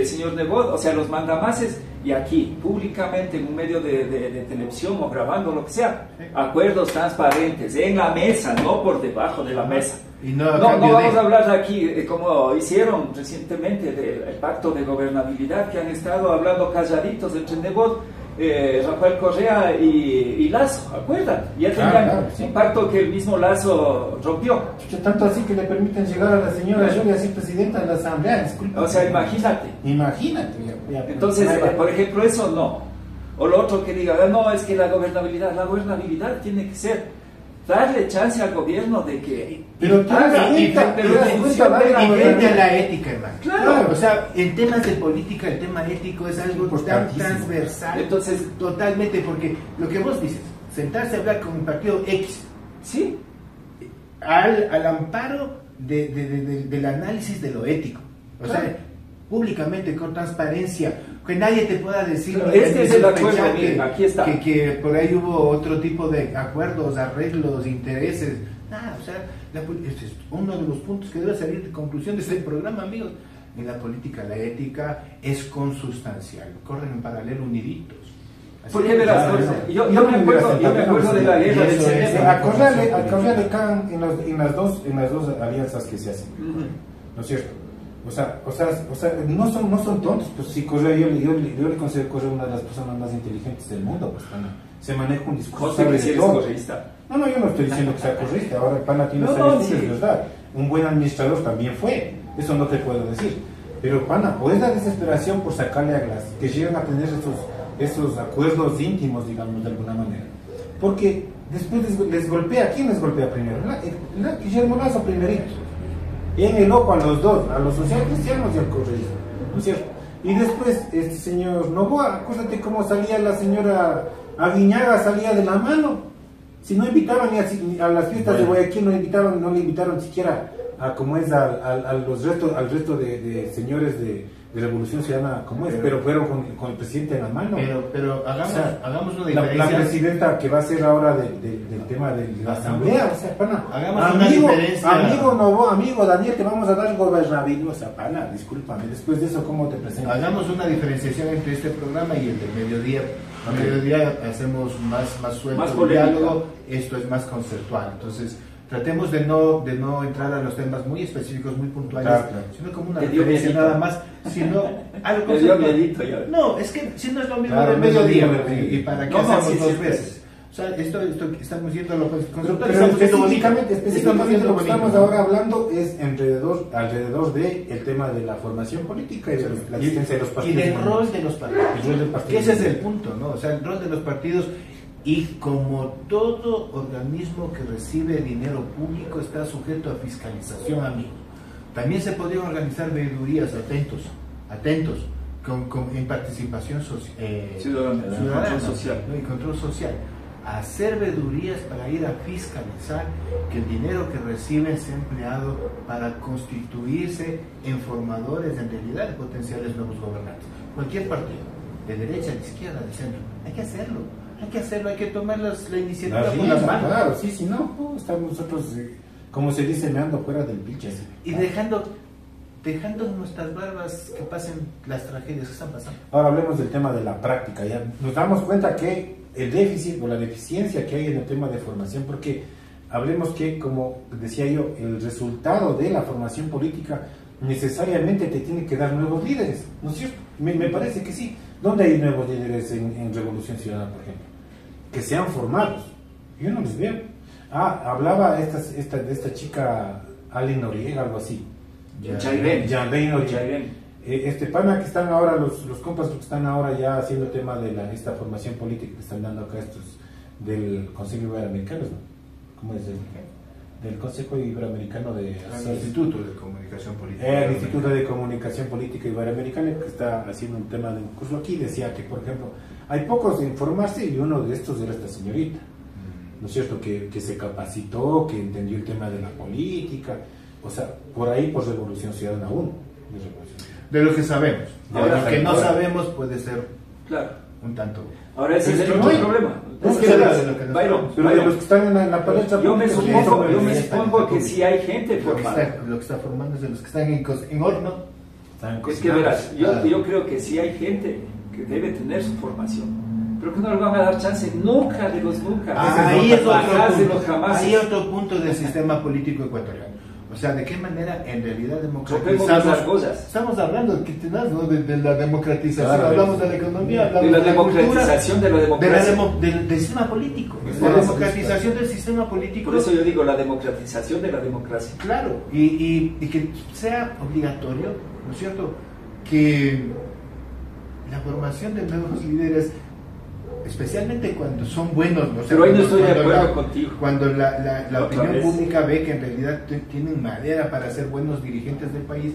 señor Nebot, o sea, los mandamases, y aquí, públicamente, en un medio de televisión o grabando, lo que sea, acuerdos transparentes, en la mesa, no por debajo de la mesa. Y no a No cambio vamos de- a hablar aquí, como hicieron recientemente del pacto de gobernabilidad, que han estado hablando calladitos entre Nebot, Rafael Correa y Lazo, ¿acuerdan? Ya tenían claro, sí. un pacto que el mismo Lazo rompió. Chucha, tanto así que le permiten llegar a la señora Julia así presidenta de la asamblea, disculpa. O sea, imagínate. Imagínate. Ya, Entonces, ahí va. por ejemplo, eso no. O lo otro que diga, no, es que la gobernabilidad tiene que ser darle chance al gobierno de que Pero haga, pero en función de la Y frente a gobernabilidad. la ética, hermano. Claro. O sea, en temas de política, el tema ético es algo tan Importantísimo. transversal. Entonces, totalmente, porque lo que vos dices, sentarse a hablar con un partido X, sí, al amparo del análisis de lo ético. O Claro. sea, públicamente, con transparencia, que nadie te pueda decir Claro, ni este es el sospechar acuerdo, miren, aquí está. que por ahí hubo otro tipo de acuerdos, arreglos, intereses. Nada, o sea, este es uno de los puntos que debe salir de conclusión de este programa, amigos. En la política, la ética es consustancial, corren en paralelo uniditos. Así porque es, verás, claro, yo me acuerdo de la guerra del Eso es, Cenebe. A Correa le cagan en las dos alianzas que se hacen. Ujú. ¿No es cierto? O sea, no son tontos. Pues si Correa, yo le considero Correa una de las personas más inteligentes del mundo. Pues, pana, se maneja un discurso. José, sabe que si de eres todo. correísta. No, yo no estoy diciendo que sea correísta. Ahora el pana tiene No, esa virtud, sí. es verdad. Un buen administrador también fue. Eso no te puedo decir. Pero, pana, pues la desesperación por sacarle a Glass, que llegan a tener esos acuerdos íntimos, digamos, de alguna manera. Porque después les golpea. ¿Quién les golpea primero? Guillermo Lazo primerito. En el ojo a los dos, a los socialcristianos y al correísmo, ¿no es cierto? Y después, este señor Novoa, acuérdate cómo salía la señora Aguiñaga, salía de la mano. Si no invitaban ni a las fiestas de Guayaquil, no le invitaron siquiera a como es al resto de señores de Revolución Ciudadana, como es, pero fueron con el presidente en la mano. Pero hagamos, O sea, hagamos una la diferencia. presidenta que va a ser ahora del tema de la asamblea, o sea, pana, Hagamos una diferencia. amigo Novo, amigo Daniel, te vamos a dar gobernabilidad, o sea, pana, discúlpame, después de eso, ¿cómo te presentas? Hagamos una diferenciación entre este programa y el del mediodía. Al mediodía hacemos más suelto Más el polémica. diálogo, esto es más conceptual. Entonces, tratemos de no entrar a los temas muy específicos, muy puntuales, Claro. sino como una Te dio referencia miedito. nada más, sino algo Me dio conceptual. miedito ya. No, es que si no es lo mismo Claro, del no es lo mediodía, mismo del mediodía. y para qué No, no, hacemos sí, dos sí, veces. O sea, esto estamos yendo a lo conceptual, Pero estamos yendo bonito. específicamente Estamos yendo lo que bonito. estamos ahora hablando es alrededor de el tema de la formación política y de la existencia de los Y partidos. del rol de los partidos. El rol del partido. Que ese es el punto, ¿no? O sea, el rol de los partidos, y como todo organismo que recibe dinero público está sujeto a fiscalización, amigos. También se podrían organizar veedurías, atentos, en participación Ciudadana, control social. ¿no? Y control social. Hacer veedurías para ir a fiscalizar que el dinero que reciben sea empleado para constituirse en formadores en realidad de potenciales nuevos gobernantes. Cualquier partido, de derecha, de izquierda, de centro, hay que hacerlo, hay que tomar la iniciativa La por rienda, las manos. claro, sí, si no, estamos nosotros, como se dice, meando fuera del pinche. Y dejando en nuestras barbas que pasen las tragedias que están pasando. Ahora hablemos del tema de la práctica. Ya nos damos cuenta que el déficit o la deficiencia que hay en el tema de formación, porque hablemos que, como decía yo, el resultado de la formación política necesariamente te tiene que dar nuevos líderes, ¿no es cierto? Me parece que sí. ¿Dónde hay nuevos líderes en Revolución Ciudadana, por ejemplo? Que sean formados. Yo no les veo. Hablaba de esta chica Ali Noriega, algo así. Chairén. Noriega. Chairén. Este pana que están ahora, los compas que están ahora ya haciendo el tema de esta formación política que están dando acá del Consejo Iberoamericano, ¿no? ¿Cómo es? Del Consejo Iberoamericano de... El Instituto de Comunicación Política. El Instituto de Comunicación Política Iberoamericana, que está haciendo un tema de un curso aquí, decía que, por ejemplo, hay pocos de informarse y uno de estos era esta señorita, ¿no es cierto? Que se capacitó, que entendió el tema de la política, o sea, por ahí por Revolución Ciudadana 1. De lo que sabemos. Ahora, De lo que no sabemos puede ser claro. un tanto. Ahora ese es el otro problema. Es que Byron, pero de los que están en la palestra, yo me pública, supongo que sí hay gente formada. Lo que está formando es de los que están en horno. Es que verás, yo creo que sí hay gente que debe tener su formación, pero que no le van a dar chance nunca de los nunca. Ahí es Hay otro punto del sistema político ecuatoriano. O sea, ¿de qué manera en realidad democratizamos democratizamos las cosas? Estamos hablando ¿no? de la democratización, Claro, hablamos de la economía, hablamos de la de democratización de la democracia. del sistema político, Está la bien, democratización del sistema político. Por eso yo digo la democratización de la democracia. Claro, y que sea obligatorio, ¿no es cierto?, que la formación de nuevos líderes, especialmente cuando son buenos, ¿no? Pero ahí no estoy de Cuando acuerdo contigo. Cuando la Otra opinión vez. pública ve que en realidad tienen madera para ser buenos dirigentes del país,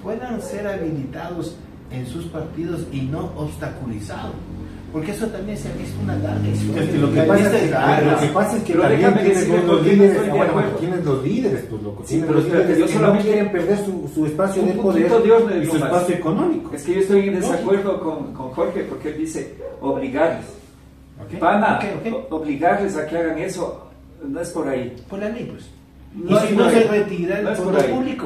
puedan ser habilitados en sus partidos y no obstaculizados. Porque eso también se ha visto una larga historia. Es que lo que pasa es que Pero también déjame tienes decirle los por qué no líderes, estoy de acuerdo. tienes los líderes, pues loco, Sí, tienes pero los espérate, líderes yo que solamente- no quieren perder su espacio Un de poder puntito de orden, y su Tomás. espacio económico. Es que yo estoy en desacuerdo con Jorge porque él dice obligarles. Ok, Pana, ok. obligarles a que hagan eso no es por ahí. Por la ley, pues. No Y es si por no ahí. se retira el No es por fondo ahí. público.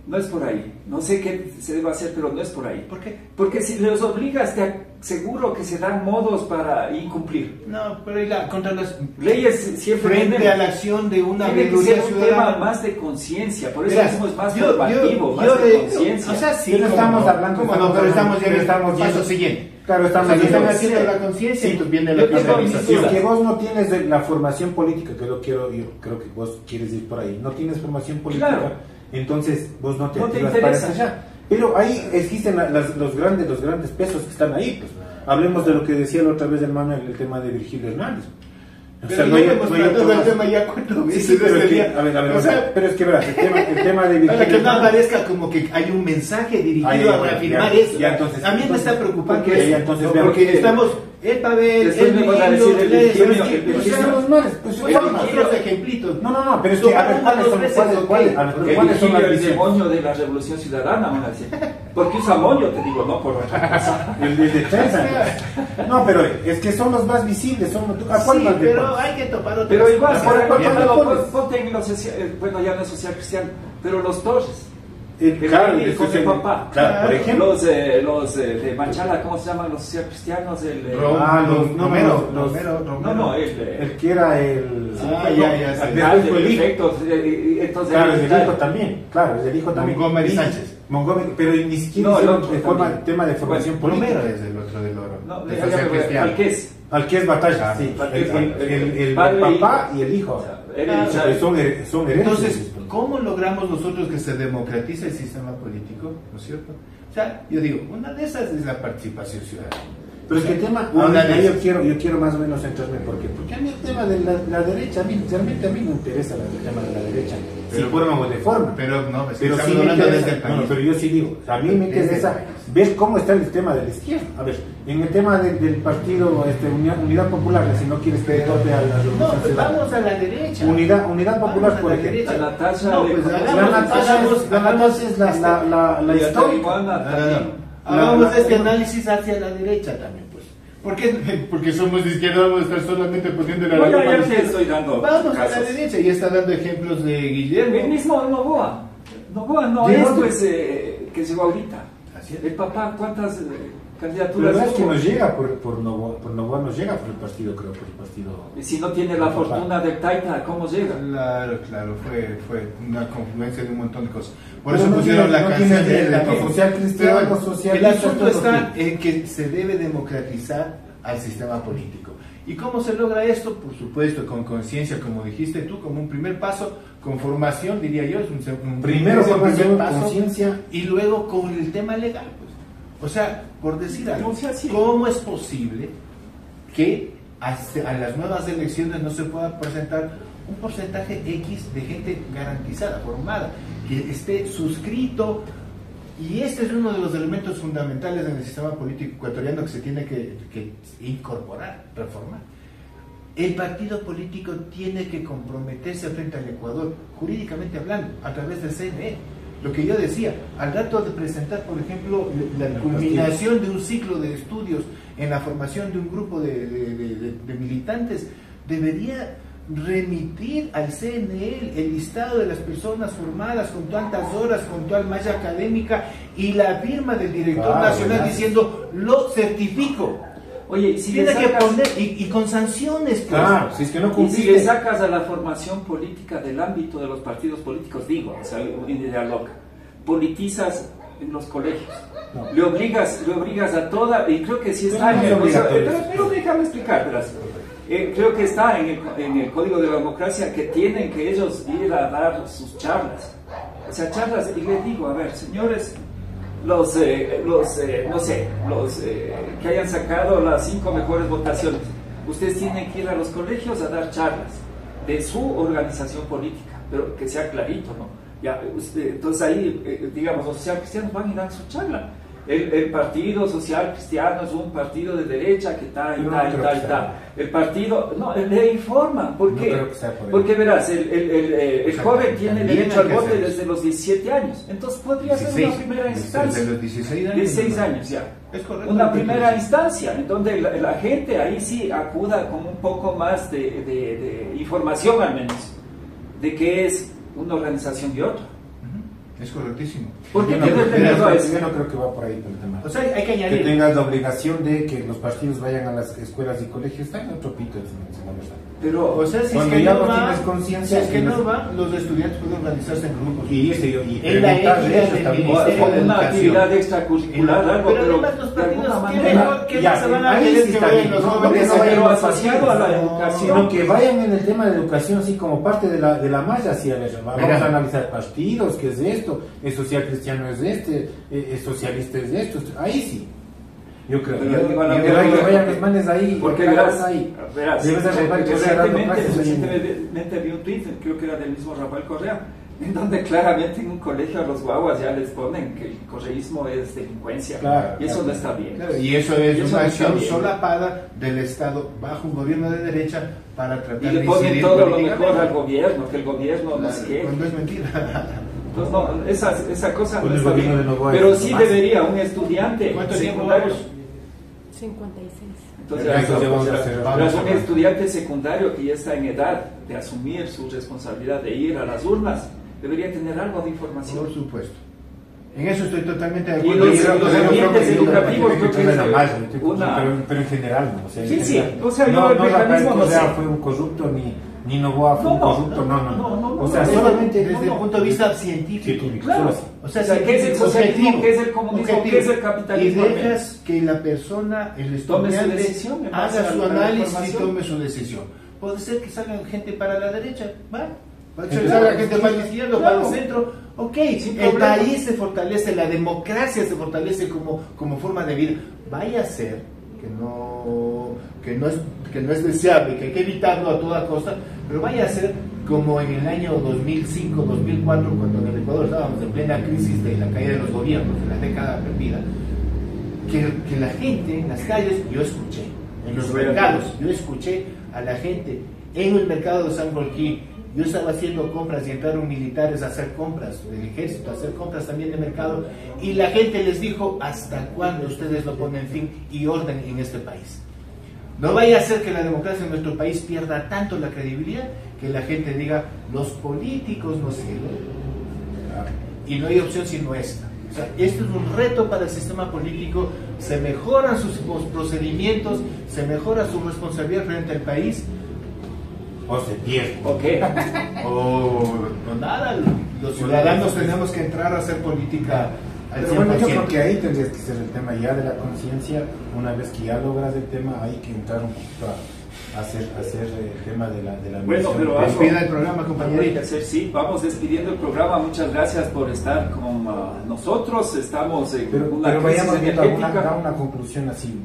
No es por ahí. No sé qué se debe hacer, pero no es por ahí. ¿Por qué? Porque si los obligas, te seguro que se dan modos para incumplir. No, pero contra las Leyes siempre frente tienen- a la acción de una tiene que veeduría ser un tema ciudadana. más de conciencia, por eso Verás, mismo es más yo normativo, más de conciencia. O sea, sí, Pero cómo estamos no, hablando- cómo no, pero estamos ya en el estamos paso yendo- siguiente. Claro, O estamos sea, que están yendo- haciendo la conciencia y entonces viene la yo tengo mis criminalización. Si es que vos no tienes la formación política, que yo creo que vos quieres ir por ahí, no tienes formación política, Claro. entonces vos no te No te activas para interesa. eso allá. Pero ahí existen los grandes pesos que están ahí. Pues. Hablemos de lo que decía la otra vez el Manuel, el tema de Virgilio Hernández. O sea, Pero no hay- ya hemos no hay tratado otro el más. tema ya 4 veces. Sí, pero es este que, día. a ver, O sea, pero es que verás, el tema de para Virgilio que no Hernández. parezca como que hay un mensaje dirigido Ahí, a bueno, reafirmar ya, eso. ya, entonces- a mí me está preocupando porque- eso, ya, entonces, ¿no? vean, porque porque- estamos el papel, Después el me van a Virgilio, decir el Virgilio, pero es que, el Virgilio. o sea, Seamos normales, pues, pues, formas. otros ejemplitos. No, pero es que, a ver, ¿cuáles son las Porque ¿cuáles son las el visiones? demonio de la revolución ciudadana, van a decir. Porque usa moño, te digo, no por otra cosa. El de defensa. No, pero es que son los más visibles. ¿A cuál Sí, más le pero pones? hay que topar otras Pero igual, cosas. por por ejemplo, ejemplo, pones- ponte en los bueno, ya no es social cristiano, pero los Torres. Claro, el hijo de papá. Claro, por ejemplo. Los de Manchala, ¿cómo se llaman los social cristianos? No, El que era el. ya. alcalde, fue el hijo. perfecto. Entonces, Claro, es el hijo también. Claro, es el hijo también. Montgomery Y- Sánchez. Montgomery, pero ni siquiera No, el hicieron otro también. tema de formación política. Romero es el otro del oro. No, de ya social me voy, cristiano. ¿al qué es? Al que es batalla, sí. El padre e papá hijo. y el hijo. Era- O sea, son herencias. Entonces, ¿cómo logramos nosotros que se democratice el sistema político? ¿No es cierto? O sea, yo digo, una de esas es la participación ciudadana. Pero es que el tema, Una ahí de yo esas. quiero más o menos centrarme, porque a mí el tema de la derecha, realmente a mí me interesa el tema de la derecha, si forma o de forma. Pero no, es que Pero estamos sí me hablando interesa, desde el país. pero yo sí digo, a mí me Desde el interesa país. ver cómo está el tema de la izquierda. A ver, en el tema del partido Unidad Popular, si no quieres que tope a la No, Revolución pues Ciudadana. vamos a la derecha. Unidad Popular, Vamos a por la ejemplo. derecha. La Natasha No, de- pues la hagamos- La Natasha es la Y a histórica. Taiwán también. Hagamos este análisis hacia la derecha también, pues. ¿Por qué? Porque somos de izquierda, vamos a estar solamente poniendo la Bueno, derecha. ya te estoy dando Vamos a la casos. derecha y está dando ejemplos de El Guillermo. mismo Novoa. Novoa no ¿De es dónde? pues que llegó ahorita. Así es. El papá, ¿cuántas Pero candidaturas no es que hubo? nos llega por Novoa, nos llega por el partido, creo, por el partido. Y si no tiene la Papá. fortuna del Taita, ¿cómo llega? Claro, fue una confluencia de un montón de cosas. Por Pero eso no pusieron tiene- la no canción tiene de la Enrique. social cristiano, Pero el socialista, asunto todo está lo en que se debe democratizar al sistema político. ¿Y cómo se logra esto? Por supuesto, con conciencia, como dijiste tú, como un primer paso, con formación, diría yo, es un Primero es el primer formación, paso, conciencia. y luego con el tema legal. Pues. O sea, por decir algo, O sea, sí. ¿cómo es posible que a las nuevas elecciones no se pueda presentar un porcentaje X de gente garantizada, formada, que esté suscrito. Y este es uno de los elementos fundamentales en el sistema político ecuatoriano que se tiene que incorporar, reformar. El partido político tiene que comprometerse frente al Ecuador, jurídicamente hablando, a través del CNE. Lo que yo decía, al rato de presentar, por ejemplo, la culminación de un ciclo de estudios en la formación de un grupo de militantes, debería remitir al CNE el listado de las personas formadas con tantas horas, con tal malla académica y la firma del director nacional diciendo lo certifico. Oye, si tiene sacas, que poner y con sanciones, pues. Claro, si es que no cumpliste. Y si le sacas a la formación política del ámbito de los partidos políticos, digo, o sea, una idea loca, politizas en los colegios, no. le obligas a toda, y creo que sí está en el pero déjame explicar, verás. Creo que está en el Código de la Democracia que tienen que ellos ir a dar sus charlas, o sea, charlas, y les digo, a ver, señores, los que hayan sacado las 5 mejores votaciones, ustedes tienen que ir a los colegios a dar charlas de su organización política, pero que sea clarito, ¿no? Ya, entonces ahí, digamos, los socialcristianos van y dan su charla. El Partido Social Cristiano es un partido de derecha que está y tal. El partido, no, le informan, porque verás, el joven tiene derecho al voto desde los 17 años, entonces podría ser una primera instancia. Desde los 16 años ya. Es correcto. Una primera instancia, en donde la gente ahí sí acuda con un poco más de información, al menos, de qué es una organización y otra. Es correctísimo. Porque yo no creo que va por ahí el tema. O sea, hay que añadir que tengas la obligación de que los partidos vayan a las escuelas y colegios. Está en otro pito, la verdad. Pero, o sea, si cuando es que ya no tienes va, conciencia, si es que no va, los estudiantes pueden organizarse en grupos. Y en la ética del Ministerio de una actividad extracurricular, algo, pero además los partidos que se van a ver que vayan los jóvenes, pero asociado a la educación, sino que vayan en el tema de educación así como parte de la malla, así vamos a analizar partidos, qué es esto, es social cristiano es es socialista es esto, ahí sí. Yo creo que vayan los manes ahí, porque verás, recientemente vi un tweet, creo que era del mismo Rafael Correa, en donde claramente en un colegio a los guaguas ya les ponen que el correísmo es delincuencia, y eso no está bien. Claro, y eso es una acción solapada del Estado bajo un gobierno de derecha para tratar de incidir. Y le ponen todo lo mejor al gobierno, que el gobierno no sé qué. Cuando es mentira. Entonces, no, esa cosa no está bien. Pero sí debería un estudiante secundario. 56. Entonces, un estudiante secundario que ya está en edad de asumir su responsabilidad de ir a las urnas, debería tener algo de información. Por supuesto. En eso estoy totalmente de acuerdo. Y los ambientes educativos creo que es pero en general, ¿no? O sea, sí, o sea, yo el mecanismo no sé. Fue un corrupto ni Novoa fue un corrupto, no. O sea, solamente desde el punto de vista científico. Claro. O sea, ¿qué es el socialismo? ¿Qué es el comunismo? ¿Qué es el capitalismo? Y dejas que la persona, el estudiante, haga su análisis y tome su decisión. Puede ser que salgan gente para la derecha, ¿va? Puede ser que salga gente para la izquierda o para el centro. Ok, el país se fortalece, la democracia se fortalece como forma de vida. Vaya a ser que no es deseable, que hay que evitarlo a toda costa, pero vaya a ser como en el año 2005, 2004, cuando en el Ecuador estábamos en plena crisis de la caída de los gobiernos, de la década perdida, que la gente en las calles, yo escuché, en los mercados, yo escuché a la gente en el mercado de San Rolquí. Yo estaba haciendo compras y entraron militares a hacer compras, del ejército a hacer compras también de mercado, y la gente les dijo: ¿hasta cuándo ustedes no ponen fin y orden en este país? No vaya a ser que la democracia en nuestro país pierda tanto la credibilidad que la gente diga: los políticos no sirven, y no hay opción sino esta. O sea, esto es un reto para el sistema político. Se mejoran sus procedimientos, se mejora su responsabilidad frente al país, o se pierde. Okay. No nada, los ciudadanos tenemos que entrar a hacer política al 100%. Pero bueno, yo creo que ahí tendrías que ser el tema ya de la conciencia. Una vez que ya logras el tema, hay que entrar un poquito a hacer el tema de la bueno, pero despida el programa, compañerita. Sí, vamos despidiendo el programa. Muchas gracias por estar con nosotros. Estamos en una crisis energética. Pero vayamos a una conclusión así,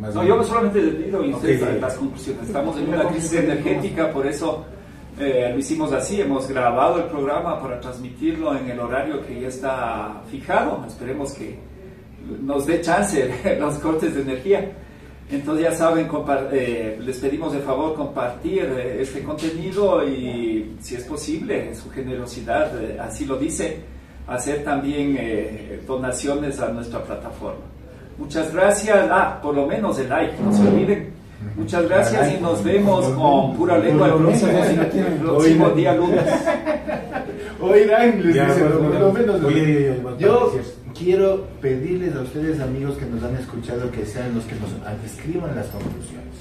Más No, o yo menos. solamente le pido Ok. las conclusiones. Estamos en una crisis energética, por eso lo hicimos así. Hemos grabado el programa para transmitirlo en el horario que ya está fijado. Esperemos que nos dé chance los cortes de energía. Entonces ya saben, les pedimos de favor compartir este contenido y, si es posible, su generosidad, así lo dice, hacer también donaciones a nuestra plataforma. Muchas gracias. Por lo menos el like, no se olviden. Muchas gracias y nos vemos con Pura Lengua el próximo día lunes. Oirán, les Ya, dice, bueno, por lo menos. oye, Yo quiero pedirles a ustedes, amigos que nos han escuchado, que sean los que nos escriban las conclusiones.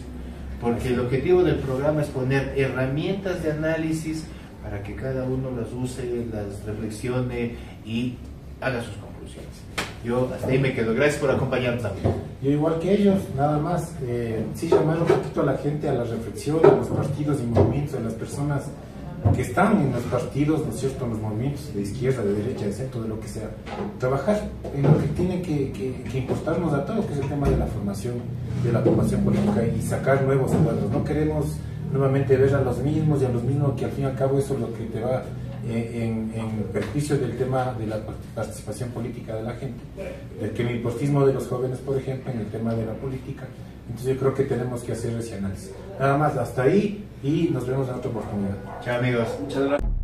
Porque el objetivo del programa es poner herramientas de análisis para que cada uno las use, las reflexione y haga sus conclusiones. Yo hasta ahí me quedo. Gracias por acompañarnos también. Yo igual que ellos, nada más, sí llamar un poquito a la gente a la reflexión, a los partidos y movimientos, a las personas que están en los partidos, ¿no es cierto?, en los movimientos de izquierda, de derecha, de centro, de lo que sea, trabajar en lo que tiene que importarnos a todo, que es el tema de la formación de la formación política y sacar nuevos cuadros. No queremos nuevamente ver a los mismos y a los mismos, que al fin y al cabo eso es lo que te va en perjuicio del tema de la participación política de la gente, del quemiportismo de los jóvenes, por ejemplo, en el tema de la política. Entonces yo creo que tenemos que hacer ese análisis. Nada más, hasta ahí, y nos vemos en otra oportunidad. Chao, amigos. Muchas gracias.